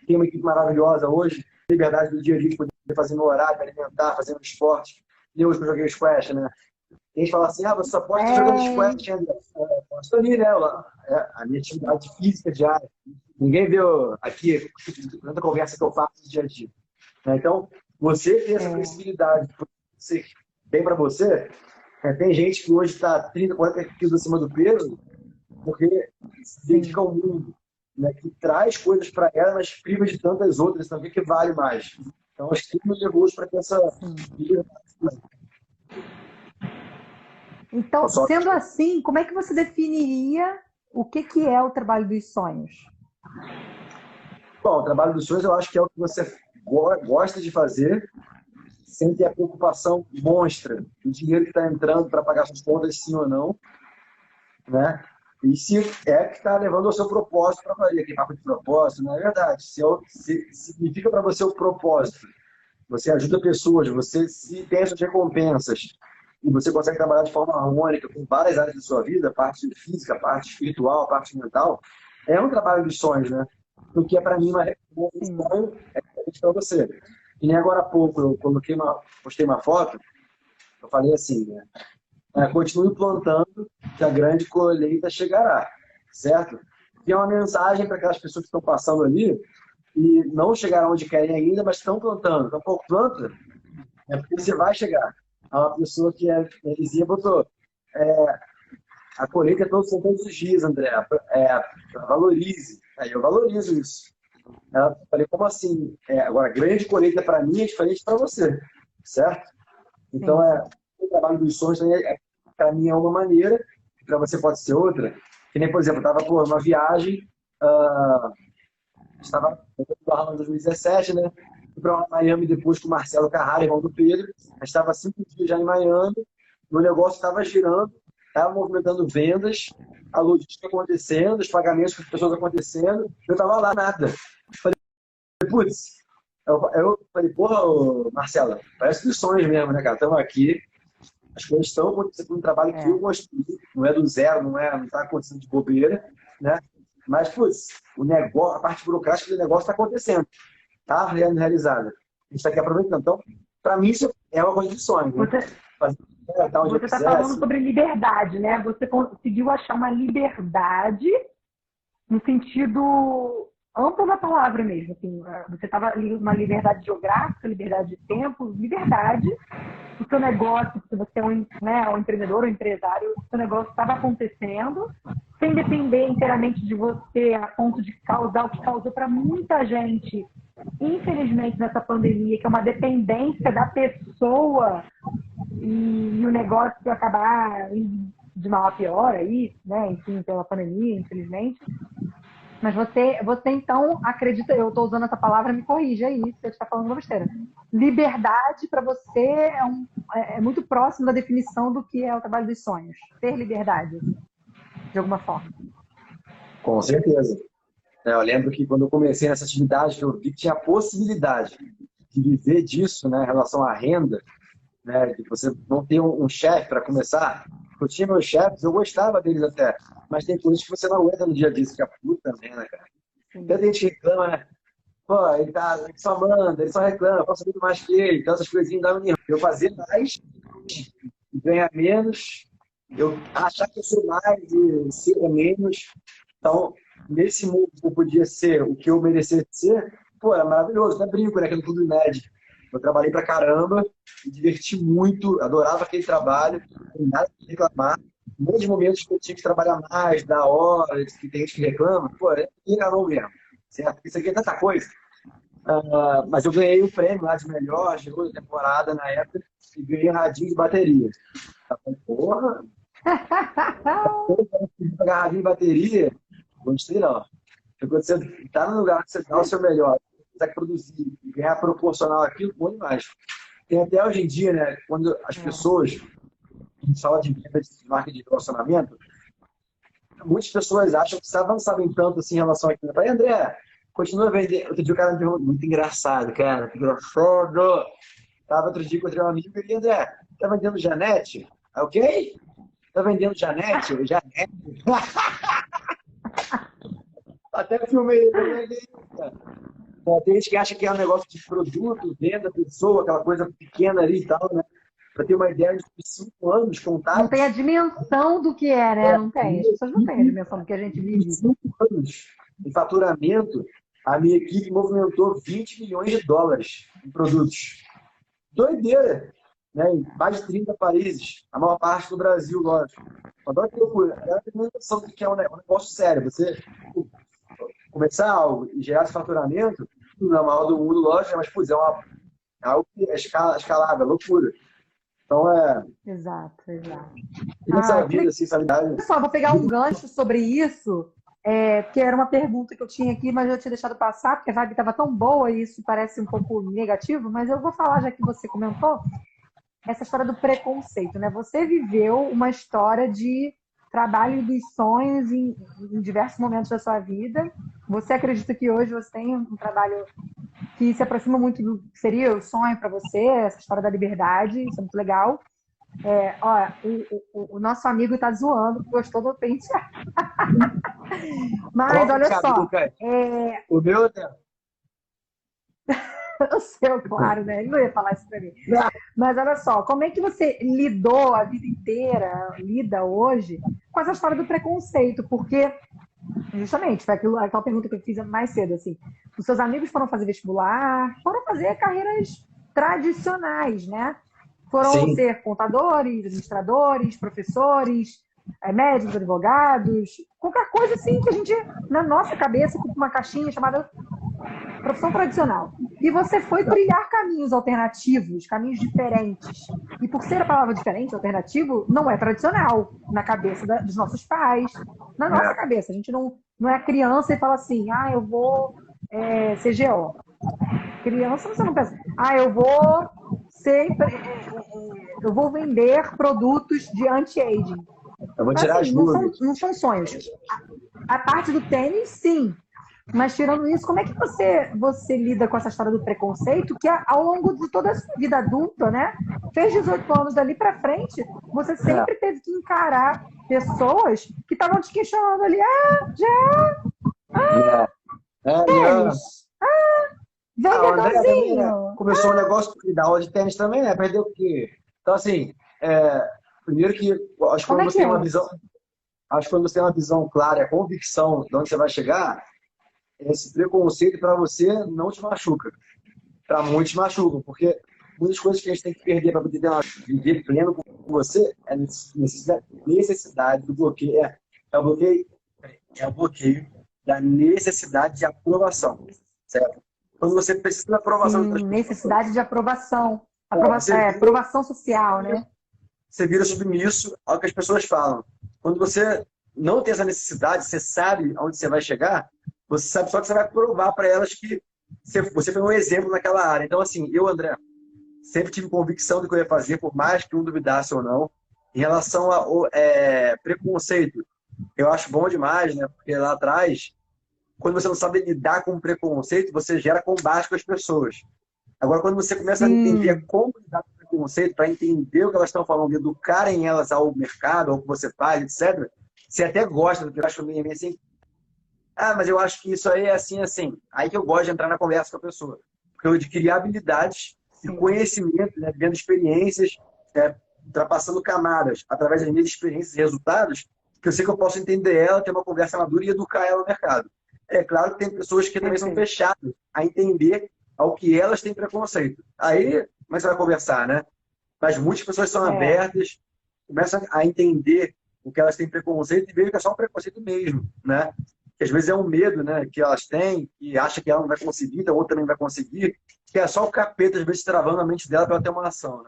tem uma equipe maravilhosa hoje, liberdade do dia a dia de poder fazer meu horário, me alimentar, fazer um esporte. E hoje que eu joguei squash, né? E a gente fala assim, você só pode estar jogando squash, André. Estou ali, né? A minha atividade física diária. Ninguém vê aqui tanta conversa que eu faço no dia a dia. Então, você ter essa flexibilidade, ser bem para você, tem gente que hoje está 30, 40 quilos acima do peso, porque se dedica ao mundo, né, que traz coisas para ela, mas priva de tantas outras também que vale mais. Então, acho que tudo me levou para ter essa liberdade. Então, sendo assim, como é que você definiria o que é o trabalho dos sonhos? Bom, o trabalho dos sonhos eu acho que é o que você gosta de fazer, sem ter a preocupação monstra do dinheiro que está entrando para pagar suas contas, sim ou não, né? E se é que está levando ao seu propósito para fazer, que papo de propósito, não é verdade. Se significa para você o propósito, você ajuda pessoas, você se tem as suas recompensas, e você consegue trabalhar de forma harmônica com várias áreas da sua vida, a parte física, a parte espiritual, a parte mental, é um trabalho dos sonhos, né? O que é para mim uma recomendação é para você. E nem agora há pouco eu postei uma foto, eu falei assim, né? Continue plantando que a grande colheita chegará, certo? E é uma mensagem para aquelas pessoas que estão passando ali e não chegaram onde querem ainda, mas estão plantando. Então, pouco planta, porque você vai chegar. Há uma pessoa que Elisinha botou, a colheita são todos os dias, André, valorize. Aí eu valorizo isso. Eu falei, como assim? Agora, grande colheita para mim é diferente para você, certo? Então, o trabalho dos sonhos, para mim, é uma maneira, para você pode ser outra. Que nem, por exemplo, eu estava numa viagem, estava em 2017, né? Fui para Miami depois com o Marcelo Carrara, irmão do Pedro. A gente estava 5 dias já em Miami, o negócio estava girando, estava movimentando vendas, a logística acontecendo, os pagamentos com as pessoas acontecendo, eu estava lá, nada. Falei, putz, eu falei, porra, Marcelo, parece dos sonhos mesmo, né, cara? Estamos aqui, as coisas estão acontecendo, um trabalho que eu construí, não é do zero, não está acontecendo de bobeira, né? Mas, putz, o negócio, a parte burocrática do negócio está acontecendo, está realizada. A gente está aqui aproveitando. Então, para mim, isso é uma coisa de sonho. Né? Você está falando sobre liberdade, né? Você conseguiu achar uma liberdade no sentido amplo da palavra mesmo. Assim, você estava uma liberdade geográfica, liberdade de tempo, liberdade do seu negócio, se você é um empreendedor ou empresário, o seu negócio estava acontecendo, sem depender inteiramente de você, a ponto de causar o que causou para muita gente, infelizmente, nessa pandemia, que é uma dependência da pessoa e o negócio acabar de mal a pior aí, né? Enfim, pela pandemia, infelizmente. Mas você então acredita, eu estou usando essa palavra, me corrija aí, se você está falando uma besteira. Liberdade para você é muito próximo da definição do que é o trabalho dos sonhos. Ter liberdade, de alguma forma. Com certeza. Eu lembro que quando eu comecei nessa atividade, eu vi que tinha a possibilidade de viver disso, né, em relação à renda, né, de você não ter um chefe para começar. Eu tinha meus chefes, eu gostava deles até. Mas tem coisas que você não aguenta no dia a dia, você fica puta merda, cara. Tanta gente reclama, né? Pô, ele só manda, ele só reclama, eu faço muito mais que ele, então essas coisinhas davam em eu fazer mais, ganhar menos, eu achar que eu sou mais e ser menos. Então, nesse mundo que eu podia ser o que eu merecia ser, pô, era maravilhoso. Até brinco, né? Que no Clube Med. Eu trabalhei pra caramba, me diverti muito, adorava aquele trabalho, não tem nada que reclamar. Muitos momentos que eu tinha que trabalhar mais, da hora, que tem gente que reclama, pô, é enganou mesmo. Certo? Isso aqui é tanta coisa. Mas eu ganhei o prêmio lá de melhor, chegou da temporada na época, e ganhei um radinho de bateria. Tá falando, porra, pegar radinho de bateria, gostei não. Quando você tá no lugar que você dá o seu melhor, consegue produzir e ganhar proporcional aquilo, bom demais. Tem até hoje em dia, né, quando as pessoas, a gente fala de venda de marketing de relacionamento, muitas pessoas acham que não sabem tanto assim em relação a aquilo. Eu falei, André, continua vendendo. Outro dia o cara me perguntou, muito engraçado, cara, engraçado. Tava outro dia, encontrei um amigo e ele, André, tá vendendo Janete? Ah, ok? Tá vendendo Janete? Eu, Janete? Até filmei ele. Tem gente que acha que é um negócio de produto, venda, pessoa, aquela coisa pequena ali e tal, né? Para ter uma ideia de 5 anos Não tem contados. a dimensão do que é, né? Não tem. As pessoas não têm a dimensão do que a gente vive. 5 anos em faturamento, a minha equipe movimentou 20 milhões de dólares em produtos. Doideira! Né? Em mais de 30 países, a maior parte do Brasil, lógico. Agora que loucura. Ela tem uma noção do que é um negócio sério. Você começar algo e gerar esse faturamento, tudo na maior do mundo, lógico, mas, putz, é algo que é escalável, loucura. Então, Exato, exato. essa vida, assim, sabe? Pessoal, vou pegar um gancho sobre isso, que era uma pergunta que eu tinha aqui, mas eu tinha deixado passar, porque a vibe estava tão boa e isso parece um pouco negativo, mas eu vou falar, já que você comentou, essa história do preconceito, né? Você viveu uma história de trabalho dos sonhos em diversos momentos da sua vida. Você acredita que hoje você tem um trabalho que se aproxima muito do que seria o sonho para você, essa história da liberdade, isso é muito legal. O nosso amigo tá zoando, gostou do penteado. Mas olha só. O meu, o seu, claro, né? Ele não ia falar isso pra mim. Mas olha só, como é que você lidou a vida inteira, lida hoje, com essa história do preconceito? Porque, justamente, foi aquela pergunta que eu fiz mais cedo, assim. Os seus amigos foram fazer vestibular, foram fazer carreiras tradicionais, né? Foram ser contadores, administradores, professores, médicos, advogados, qualquer coisa assim que a gente, na nossa cabeça, com uma caixinha chamada profissão tradicional. E você foi trilhar caminhos alternativos, caminhos diferentes. E por ser a palavra diferente, alternativo, não é tradicional na cabeça dos nossos pais, na nossa cabeça. A gente não é criança e fala assim, eu vou ser GO. Criança, você não pensa, eu vou vender produtos de anti-aging. Eu vou tirar as dúvidas. Não são sonhos. A parte do tênis, sim. Mas tirando isso, como é que você lida com essa história do preconceito que ao longo de toda a sua vida adulta, né? Fez 18 anos dali pra frente, você sempre teve que encarar pessoas que estavam te questionando ali. Tênis. Vendedorzinho. Começou um negócio de dar aula de tênis também, né? Perdeu o quê? Então, assim, primeiro que acho que quando você tem uma visão. Acho que quando você tem uma visão clara, a convicção de onde você vai chegar, esse preconceito para você não te machuca. Para muitos machucam, porque muitas coisas que a gente tem que perder para poder viver pleno com você é a necessidade do bloqueio. É o bloqueio da necessidade de aprovação. Certo? Quando você precisa da aprovação de outras pessoas. Necessidade de aprovação. Aprovação social, né? Você vira submisso ao que as pessoas falam. Quando você não tem essa necessidade, você sabe aonde você vai chegar, você sabe só que você vai provar para elas que você foi um exemplo naquela área. Então, assim, eu, André, sempre tive convicção do que eu ia fazer, por mais que um duvidasse ou não. Em relação ao preconceito, eu acho bom demais, né? Porque lá atrás, quando você não sabe lidar com o preconceito, você gera combate com as pessoas. Agora, quando você começa a entender como lidar com o preconceito, para entender o que elas estão falando, educarem elas ao mercado, ao que você faz, etc., você até gosta do que eu acho meio assim. Mas eu acho que isso aí é assim, assim. Aí que eu gosto de entrar na conversa com a pessoa. Porque eu adquiri habilidades e conhecimento, né, vendo experiências, ultrapassando camadas, através das minhas experiências e resultados, que eu sei que eu posso entender ela, ter uma conversa madura e educar ela no mercado. É claro que tem pessoas que também são fechadas a entender ao que elas têm preconceito. Aí, como é que você vai conversar, né? Mas muitas pessoas são abertas, começam a entender o que elas têm preconceito e veem que é só um preconceito mesmo, né? Que às vezes é um medo, né, que elas têm, que acha que ela não vai conseguir, então a outra também vai conseguir, que é só o capeta, às vezes, travando a mente dela para ela ter uma ação,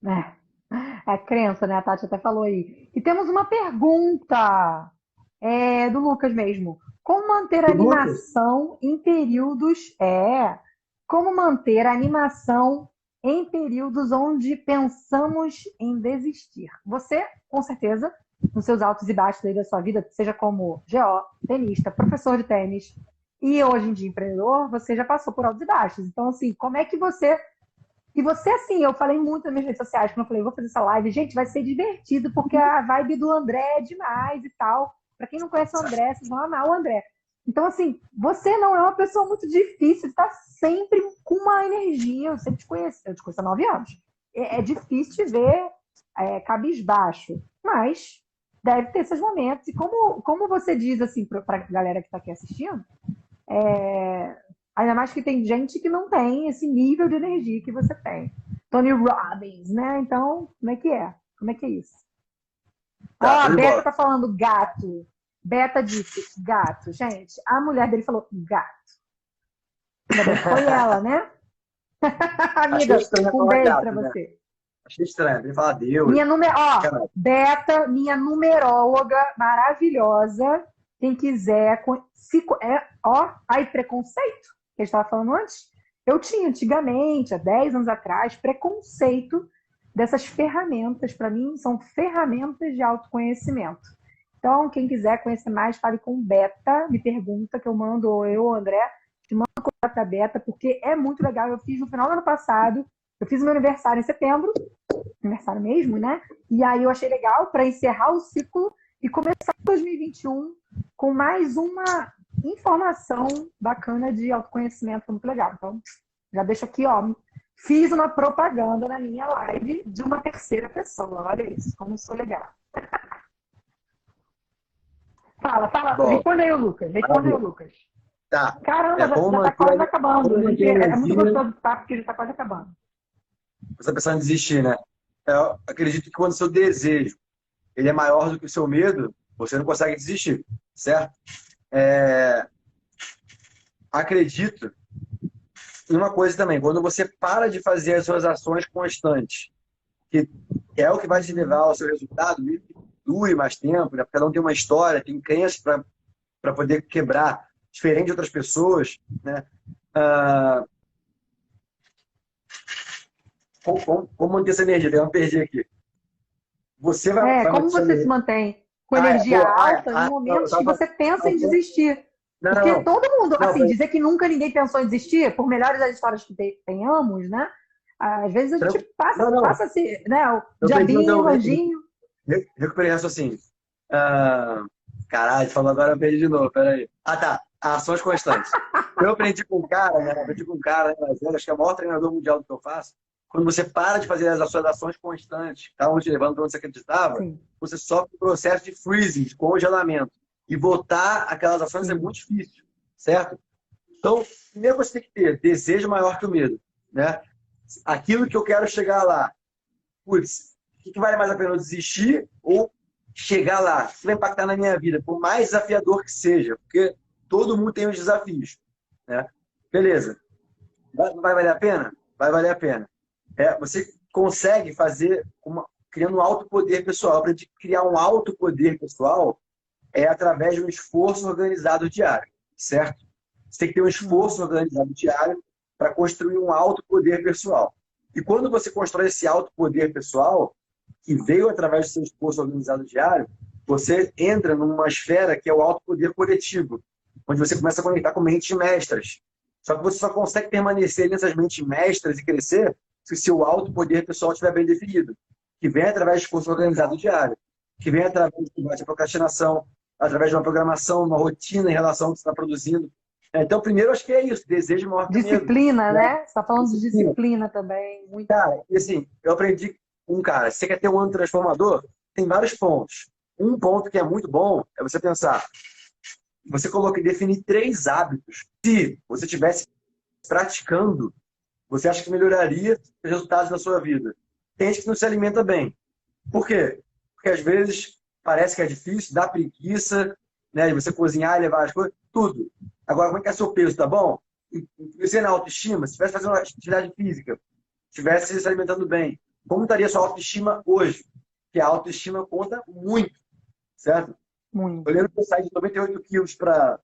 né? É crença, né? A Tati até falou aí. E temos uma pergunta do Lucas mesmo. Como manter a Do Lucas? animação em períodos. Como manter a animação em períodos onde pensamos em desistir? Você, com certeza, nos seus altos e baixos aí da sua vida, seja como GO, tenista, professor de tênis e hoje em dia empreendedor, você já passou por altos e baixos. Então, assim, como é que você. E você, assim, eu falei muito nas minhas redes sociais, quando eu falei, vou fazer essa live, gente, vai ser divertido, porque a vibe do André é demais e tal. Para quem não conhece o André, vocês vão amar o André. Então, assim, você não é uma pessoa muito difícil, está sempre com uma energia. Eu sempre te conheço, eu te conheço há 9 anos. É difícil te ver cabisbaixo, mas deve ter esses momentos. E como você diz, assim, para a galera que está aqui assistindo, ainda mais que tem gente que não tem esse nível de energia que você tem. Tony Robbins, né? Então, como é que é? Como é que é isso? Tá, A show de Beta bola. tá falando gato. Beta disse gato. Gente, a mulher dele falou gato. Ainda bem que foi ela, né? Achei Amiga, estranho um falar beijo pra gato, né? você. Achei estranho. Tem que falar Deus. Minha Caralho. Beta, minha numeróloga maravilhosa. Quem quiser. Aí, preconceito, que a gente estava falando antes. Eu tinha antigamente, há 10 anos atrás, preconceito dessas ferramentas. Para mim, são ferramentas de autoconhecimento. Então, quem quiser conhecer mais, fale com Beta, me pergunta, que eu mando, ou eu, André, te mando contato da Beta, porque é muito legal. Eu fiz no final do ano passado, eu fiz o meu aniversário em setembro, aniversário mesmo, né? E aí eu achei legal para encerrar o ciclo e começar 2021 com mais uma informação bacana de autoconhecimento, muito legal. Então, já deixo aqui, ó, fiz uma propaganda na minha live de uma terceira pessoa. Olha isso, como sou legal. Fala, Bom, responde aí, Lucas. Responde aí, Lucas. tá. Caramba, Como já tá quase acabando. como manter a É muito energia, gostoso o papo, porque já tá quase acabando. você pensando em desistir, né? Eu acredito que quando o seu desejo ele é maior do que o seu medo, você não consegue desistir, certo? Acredito em uma coisa também, quando você para de fazer as suas ações constantes, que é o que vai te levar ao seu resultado, mesmo que dure mais tempo, né? Cada um tem uma história, tem crenças para poder quebrar, diferente de outras pessoas, né? Como manter essa energia? Eu perdi aqui. Você vai Como manter essa você se energia. mantém com energia alta em Não, momentos que você pensa em desistir? não, Porque não. todo mundo, Não, assim, dizer que nunca ninguém pensou em desistir, por melhores das histórias que tenhamos, né? Às vezes a gente não. passa assim, né? O Eu perdi, diabinho, não, o anjinho. recuperei isso assim. Caralho, falou agora, eu perdi de novo, peraí. Tá. Ações constantes. Eu aprendi com um cara, né? Mas acho que é o maior treinador mundial do que eu faço. Quando você para de fazer as suas ações constantes, que estavam te levando para onde você acreditava, Sim. você sofre um processo de freezing, de congelamento. E voltar aquelas ações é muito difícil, certo? Então, primeiro você tem que ter desejo maior que o medo, né? Aquilo que eu quero chegar lá. Putz, o que vale mais a pena eu desistir ou chegar lá? O que vai impactar na minha vida? Por mais desafiador que seja, porque todo mundo tem os desafios, né? Beleza. Vai valer a pena? Vai valer a pena. Você consegue fazer criando um alto poder pessoal. Para criar um alto poder pessoal através de um esforço organizado diário, certo? Você tem que ter um esforço organizado diário para construir um alto poder pessoal. E quando você constrói esse alto poder pessoal, que veio através do seu esforço organizado diário, você entra numa esfera que é o alto poder coletivo, onde você começa a conectar com mentes mestras. Só que você só consegue permanecer nessas mentes mestras e crescer se o seu alto poder pessoal estiver bem definido, que vem através de esforço organizado diário, que vem através de combate à procrastinação, através de uma programação, uma rotina em relação ao que você está produzindo. Então, primeiro, acho que é isso, desejo maior que medo. Disciplina, né? Você está falando de disciplina também. Muito. Cara, e assim, eu aprendi com um cara, se você quer ter um ano transformador, tem vários pontos. Um ponto que é muito bom é você pensar, você coloca e definir 3 hábitos. Se você estivesse praticando, você acha que melhoraria os resultados da sua vida. Tem gente que não se alimenta bem. Por quê? Porque às vezes parece que é difícil, dá preguiça, né, de você cozinhar e levar as coisas, tudo. Agora, como é que é seu peso, tá bom? Você na autoestima, se estivesse fazendo uma atividade física, estivesse se alimentando bem, como estaria a sua autoestima hoje? Porque a autoestima conta muito, certo? Muito. Eu lembro que eu saí de 98 quilos para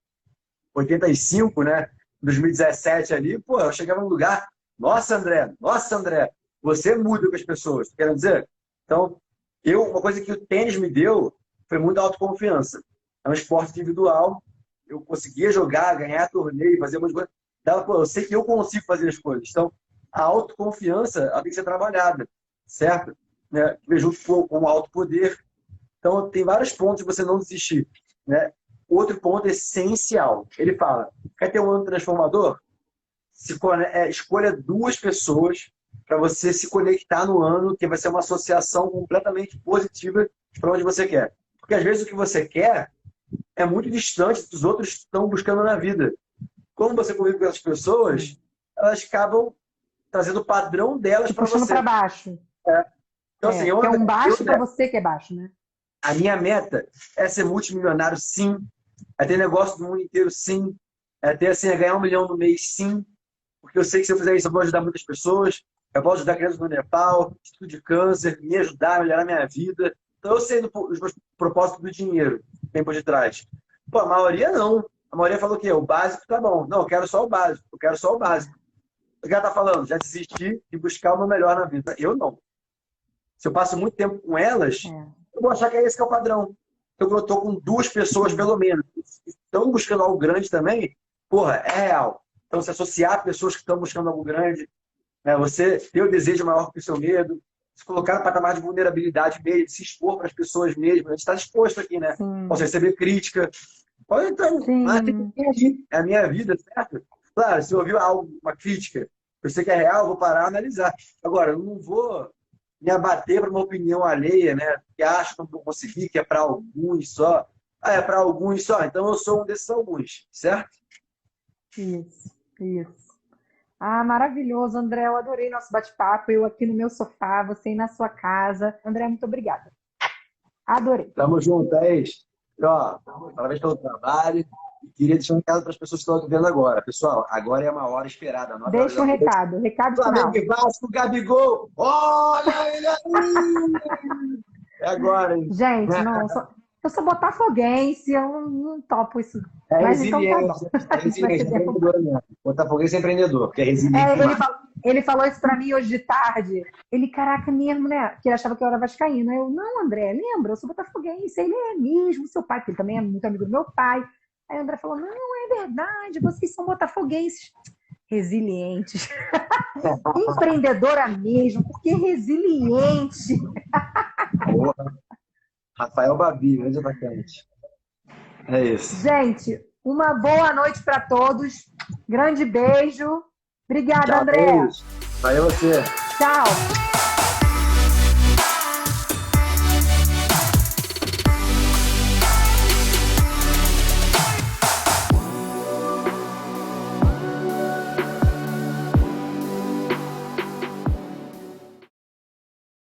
85, né? Em 2017 ali, pô, eu chegava num lugar, nossa, André, você muda com as pessoas, quer dizer? Então, uma coisa que o tênis me deu foi muita autoconfiança. É um esporte individual, eu conseguia jogar, ganhar torneio, fazer muitas coisas. Pô, eu sei que eu consigo fazer as coisas. Então, a autoconfiança ela tem que ser trabalhada, certo? Né? Junto com o autopoder. Então, tem vários pontos de você não desistir. Né? Outro ponto essencial. Ele fala, quer ter um ano transformador? Escolha 2 pessoas para você se conectar no ano, que vai ser uma associação completamente positiva para onde você quer. Porque às vezes o que você quer é muito distante do que os outros estão buscando na vida. Quando você convive com essas pessoas, elas acabam trazendo o padrão delas para você. Puxando para baixo. Então, assim, que é um baixo para você que é baixo, né? A minha meta é ser multimilionário, sim. É ter negócio do mundo inteiro, sim. É ter, assim, ganhar 1 milhão no mês, sim. Porque eu sei que se eu fizer isso, eu vou ajudar muitas pessoas. Eu posso ajudar crianças no Nepal, estudo de câncer, me ajudar a melhorar a minha vida. Então, eu sei os meus propósitos do dinheiro que tem por detrás. Pô, a maioria não. A maioria falou que o básico tá bom. Não, eu quero só o básico. Eu quero só o básico. O cara tá falando, já desisti de buscar o meu melhor na vida. Eu não. Se eu passo muito tempo com elas, eu vou achar que é esse que é o padrão. Então, eu tô com 2 pessoas, pelo menos, que estão buscando algo grande também, porra, é real. Então, se associar a pessoas que estão buscando algo grande, né, você ter o desejo maior que o seu medo, se colocar no patamar de vulnerabilidade mesmo, se expor para as pessoas mesmo. A gente está disposto aqui, né? Posso receber crítica. Pode então, mas tem que agir. É a minha vida, certo? Claro, se eu ouvir uma crítica, eu sei que é real, eu vou parar e analisar. Agora, eu não vou me abater para uma opinião alheia, né? Que acho que não vou conseguir, que é para alguns só. Ah, é para alguns só. Então eu sou um desses alguns, certo? Isso. Ah, maravilhoso, André. Eu adorei nosso bate-papo. Eu aqui no meu sofá, você aí na sua casa. André, muito obrigada. Adorei. Tamo junto, é isso. Ó, parabéns pelo trabalho. Queria deixar um recado para as pessoas que estão vendo agora. Pessoal, agora é uma hora esperada. Deixa um recado. Recado final. Flamengo e Vasco, Gabigol. Olha ele aí! É agora, hein? Gente, não, eu sou botafoguense, eu não topo isso. É mas então tá bom. resiliente, é empreendedor mesmo. Botafoguense é empreendedor, porque é resiliente. Ele falou isso pra mim hoje de tarde. Ele, caraca, mesmo, né? Que ele achava que eu era vascaína. Eu, não, André, lembra? Eu sou botafoguense. Ele é mesmo, seu pai, porque ele também é muito amigo do meu pai. Aí o André falou, não, é verdade, vocês são botafoguenses. Resilientes. Empreendedora mesmo, porque resiliente. Porra. Rafael Babi, grande atacante. É isso. Gente, uma boa noite para todos. Grande beijo. Obrigada, Tchau, André. Valeu você. Tchau.